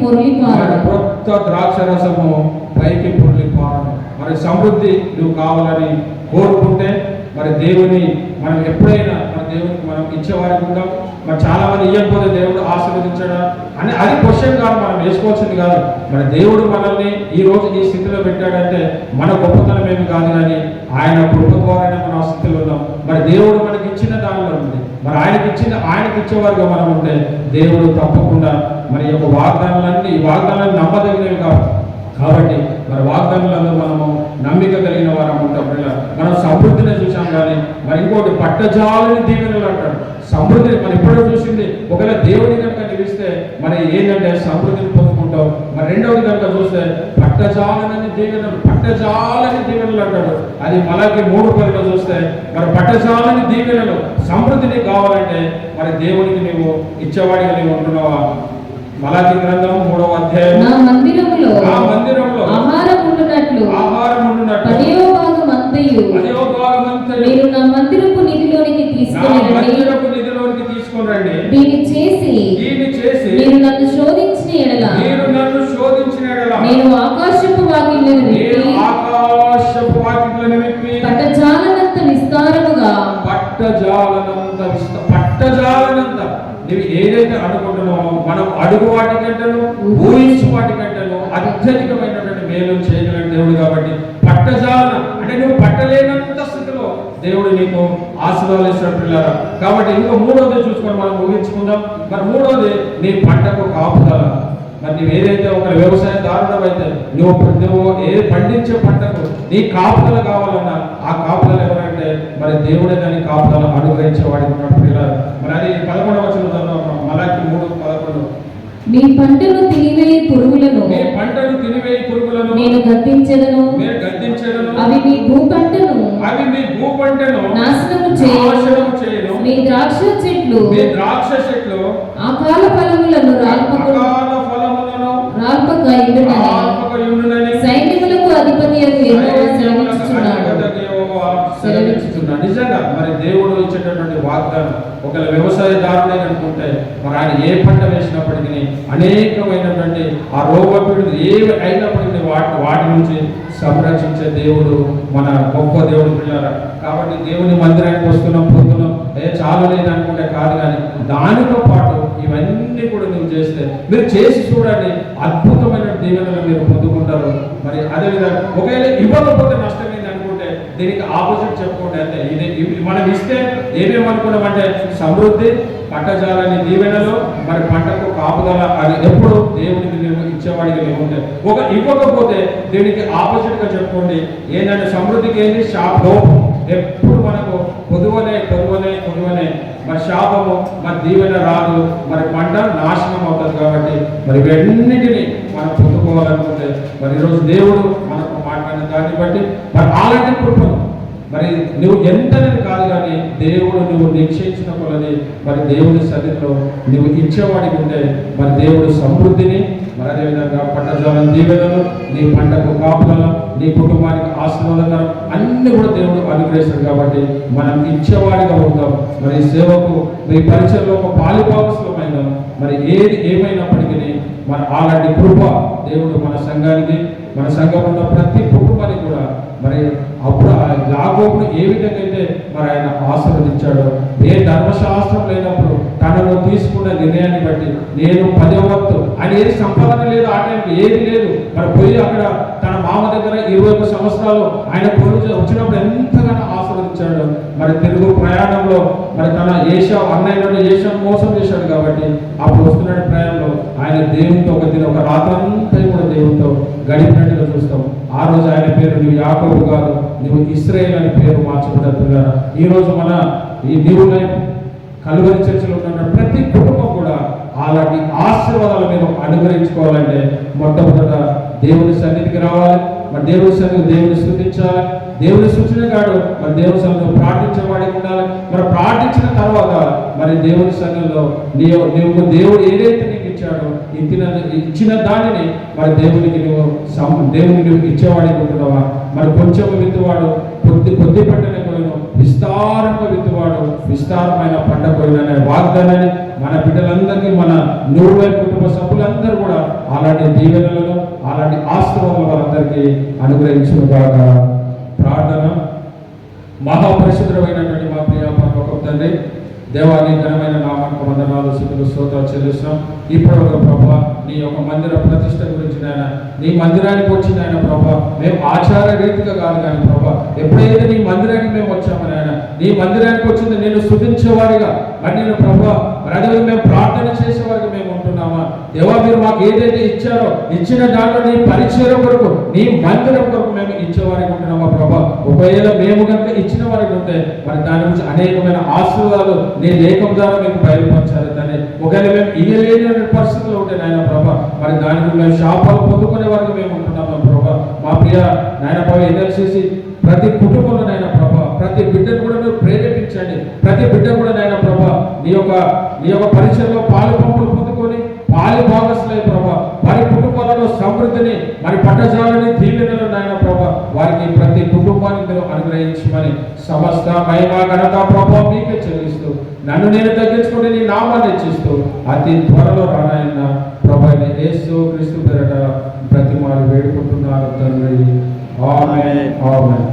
పొర్లిపారను. మరి సమృద్ధి నువ్వు కావాలని కోరుకుంటే మరి దేవుని మనం ఎప్పుడైనా మన దేవునికి మనం ఇచ్చేవారికి ఉంటాం. మరి చాలా మంది ఇవ్వకపోతే దేవుడు ఆశీర్వదించడా అని అది క్వశ్చన్ కాదు, మనం వేసుకోవాల్సింది కాదు. మరి దేవుడు మనల్ని ఈ రోజు ఈ స్థితిలో పెట్టాడంటే మన గొప్పతనం ఏమి కాదు, కానీ ఆయన కృప ద్వారానే మనం ఆ స్థితిలో ఉన్నాం. మరి దేవుడు మనకి ఇచ్చిన దానిలో ఉంది. మరి ఆయనకి ఇచ్చేవారుగా మనం ఉంటే దేవుడు తప్పకుండా మరి యొక్క ఈ వాగ్దానాన్ని నమ్మదగినవి కాబట్టి మరి వాగ్దానాలను మనము నమ్మిక కలిగిన వారం ఉంటాం. మనం సమృద్ధిని చూసాం, కానీ మరి ఇంకోటి పట్టజాలని దీవెనలు అంటాడు. సమృద్ధిని మనం ఎప్పుడో చూసింది ఒకవేళ దేవుడి కనుక నిలిస్తే మరి ఏంటంటే సమృద్ధిని పొందుకుంటాం. మరి రెండవది కనుక చూస్తే పట్టజాలని దీవెనలు అంటాడు. అది మలాకి 3:10 చూస్తే మరి పట్టజాలని దీవెనలు సమృద్ధిని కావాలంటే మరి దేవునికి నీవు ఇచ్చేవాడిగా నీవు ఉంటున్నావా? మలాకి గ్రంథం 3వ అధ్యాయం నా మందిరములో ఆహారం ఉండునట్లు ఉండునట్లు ఆహారం ఉండునట్లు 10వ భాగం అంతయు 10వ భాగమంతయు మీరు నా మందిరపు నిధిలోనికి నా తీసుకొని రండి. మందిరపు నిధిలోనికి తీసుకొని రండి. దీన్ని చేసి మీరు నన్ను శోధించిన ఎడల నేను ఆకాశపు వాకిళ్లను విప్పి పట్టజాలనంత విస్తారముగా పట్టజాలనంత నువ్వు ఏదైతే అనుకుంటున్నావో మనం అడుగు వాటి కంటేను ఊహించు వాటి కంటేను అత్యధికమైనటువంటి మేలు చేయగలిగిన దేవుడు కాబట్టి పట్టజాలన అంటే నువ్వు పట్టలేనంత స్థితిలో దేవుడు నీకు ఆశీర్వాదాలు ఇస్తాడు పిల్లరా. కాబట్టి ఇంకా మూడోది చూసుకొని మనం ముగించుకుందాం. మరి మూడోది నీ పంటకు కాపుదల. మరి నువ్వు ఏదైతే ఒక వ్యవసాయదారుడు అయితే నువ్వు పండించే పంటకు నీ కాపుదల కావాలన్నా ఆ కాపుదల ఎవరంటే మరి దేవుడే దాని కాపుదల అనుగ్రహించేవాడి ఉన్నాడు పిల్లలు. మరి అది 11వ వచనం మలాకి 3:11 మీ పంటను తినివేయి పురుగులను నేను గద్దించెదను. అవి మీ భూపంటను నాశనము చేయను. మీ ద్రాక్ష చెట్లు అకాల ఫలములను రాల్పక ఎండునని సైన్యములకు అధిపతి యెహోవా సెలవిస్తున్నాడు. నిజంగా మరి దేవుడు ఇచ్చేటటువంటి వాగ్దానం ఒకవేళ వ్యవసాయదారుడే అనుకుంటే మరి ఆయన ఏ పంట వేసినప్పటికీ అనేకమైనటువంటి ఆ రోగపీడులు ఏవి అయినప్పటికీ వాటి నుంచి సంరక్షించే దేవుడు మన గొప్ప దేవుడు పిల్లరా. కాబట్టి దేవుని మందిరానికి వస్తున్నాం పోతున్నాం చాలా లేదనుకుంటే కాదు, కానీ దానితో పాటు ఇవన్నీ కూడా నువ్వు చేస్తే మీరు చేసి చూడండి అద్భుతమైన దీవెనలు మీరు పొందుకుంటారు. మరి అదేవిధంగా ఒకవేళ ఇవ్వకపోతే నష్టమైంది అనుకుంటే దీనికి ఆపోజిట్ చెప్పుకోండి. అంటే ఇది మనం ఇస్తే ఏమేమనుకున్నామంటే సమృద్ధి, పట్టజాలని దీవెనలు, మరి పంటకు కాపుదల. అది ఎప్పుడు దేవుడికి ఇచ్చేవాడికి లేకుంటే ఒక ఇవ్వకపోతే దీనికి ఆపోజిట్ గా చెప్పుకోండి. ఏంటంటే సమృద్ధికి ఏంటి లోపం. ఎప్పుడు మనకు పొదువనే మరి శాపము, మరి దీవెన రాదు, మరి పంట నాశనం అవుతుంది. కాబట్టి మరి ఇవన్నిటిని మనం పొందుకోవాలనుకుంటే మరి ఈరోజు దేవుడు మనకు మాట్లాడిన దాన్ని బట్టి మరి అలాంటి కృపను మరి నువ్వు ఎంతనేది కాదు, కానీ దేవుడు నువ్వు నిక్షేపించిన కొలది మరి దేవుని సన్నిధిలో నువ్వు ఇచ్చేవాడికి ఉంటే మరి దేవుడు సమృద్ధిని మరి అదేవిధంగా పట్టజాలం దీవెనలు, నీ పంటకు కాపుదల, నీ కుటుంబానికి ఆశీర్వాదకరం అన్ని కూడా దేవుడు అనుగ్రహిస్తాడు. కాబట్టి మనం ఇచ్చేవాడిగా ఉందాం. మరి సేవకు మీ పరిచయంలో ఒక పాలిభాగస్వమైన మరి ఏది ఏమైనప్పటికీ మరి అలాంటి కృప దేవుడు మన సంఘానికి, మన సంఘంలో ఉన్న ప్రతి కుటుంబానికి కూడా మరి అప్పుడు యాకోబును ఏ విధంగా అయితే మరి ఆయన ఆశీర్వదించాడో, ఏ ధర్మశాస్త్రం లేనప్పుడు తనను తీసుకున్న నిర్ణయాన్ని బట్టి నేను 10వ వంతు ఆయన ఏది సంపాదన లేదు, ఆ టైంకి ఏది లేదు, మరి పోయి అక్కడ తన మామ దగ్గర 21 సంవత్సరాలు ఆయన వచ్చినప్పుడు ఎంతగానో ఆశీర్వదించాడు. మరి తిరుగు ప్రయాణంలో మరి తన ఏషావు మోసం చేశాడు. కాబట్టి అప్పుడు వస్తున్న ప్రయాణంలో ఆయన దేవునితో ఒక రాత్రంతా కూడా దేవునితో గడిపినట్టుగా చూస్తాం. ఆ రోజు ఆయన పేరు నువ్వు యాకోబు కాదు, నువ్వు ఇశ్రాయేలు అని పేరు మార్చబడుతున్నారు. ఈ రోజు మన ఈ న్యూ లైఫ్ కల్వరి చర్చలో ఉన్న ప్రతి కుటుంబం కూడా అలాంటి ఆశీర్వాదాలు మీరు అనుగ్రహించుకోవాలంటే మొట్టమొదట దేవుని సన్నిధికి రావాలి. మరి దేవుని సన్నిధికి దేవుని స్తుతించాలి. దేవుని సూచన కాడు మరి దేవుని సన్నిధిలో ప్రార్థించేవాడికి ఉండాలి. మరి ప్రార్థించిన తర్వాత మరి దేవుని సన్నిధిలో నీవు దేవుడు ఏదైతే నీకు ఇచ్చాడో ఇచ్చిన దానిని మరి దేవునికి నువ్వు ఇచ్చేవాడికి ఉంటున్నావా? మరి కొంచెం విత్తువాడు కొద్ది పంటనే పోయిను, విస్తారంగా విత్తువాడు విస్తారమైన పంట పోయిన అనే వాగ్దానాన్ని మన బిడ్డలందరికీ, మన నూరు కుటుంబ సభ్యులందరూ కూడా అలాంటి దీవెనలను, అలాంటి ఆశీర్వాదాలు వారందరికీ అనుగ్రహించుగాక. ప్రార్థన. మహాపరిశుద్ధమైనటువంటి మా ప్రియ పరలోకపు తండ్రి, దేవాన్ని ఘనమైన నామానికి వందనాలు, స్తుతులు, స్తోత్రాలు చెల్లిస్తున్నాం. ఇప్పుడు ఒక ప్రభా నీ యొక్క మందిర ప్రతిష్ట గురించి నాయన, నీ మందిరానికి వచ్చింది ఆయన ప్రభా, మేము ఆచార రీతిగా కాదు కానీ ప్రభా, ఎప్పుడైతే నీ మందిరానికి మేము వచ్చామో నాయన, నీ మందిరానికి వచ్చింది నేను స్తుతించేవారిగా, మరి నేను ప్రభా అదే మేము ప్రార్థన చేసేవారికి మేము ఉంటున్నామా? దేవా మీరు మాకు ఏదైతే ఇచ్చారో ఇచ్చిన దాంట్లో నీ పరిచయం కొరకు, నీ మందిరం కొరకు మేము ఇచ్చేవారికి ఉంటున్నామా ప్రభా? ఒకవేళ మేము కనుక ఇచ్చిన వారికి ఉంటే మరి దాని గురించి అనేకమైన ఆశీర్వాదాలు నీ లేఖం ద్వారా మేము బయలుపరచాలి. దాన్ని ఒకవేళ మేము ఇయ్యలేని పరిస్థితుల్లో ఉంటే నాయన ప్రభా, మరి దాని గురించి మేము శాపాలు పొందుకునే వరకు మేము ఉంటున్నామా ప్రభా? మా ప్రియ నాయన ప్రభా ఎన్ఎల్సిసి ప్రతి కుటుంబంలో నాయన ప్రభా, ప్రతి బిడ్డను కూడా మీరు ప్రేరేపించండి. ప్రతి బిడ్డ కూడా నాయన ప్రభా నీ యొక్క పరిచయంలో పాలు పంపులు పొందుకొని పాలి భాగస్లై ప్రభా, వారి కుటుంబాలలో సమృద్ధిని, మరి పట్టజాలని దీవెనలు నాయన అనుగ్రహించమని సమస్త మహిమ ఘనత ప్రభావం మీకే చెల్లిస్తూ నన్ను నేను తగ్గించుకుంటే నీ నామాన్ని హెచ్చిస్తూ అతి త్వరలో రానాయన ప్రభు అయిన యేసు క్రీస్తు పేరట బ్రతిమాలు వేడుకుంటున్నారు తండ్రి. ఆమేన్. ఆమేన్.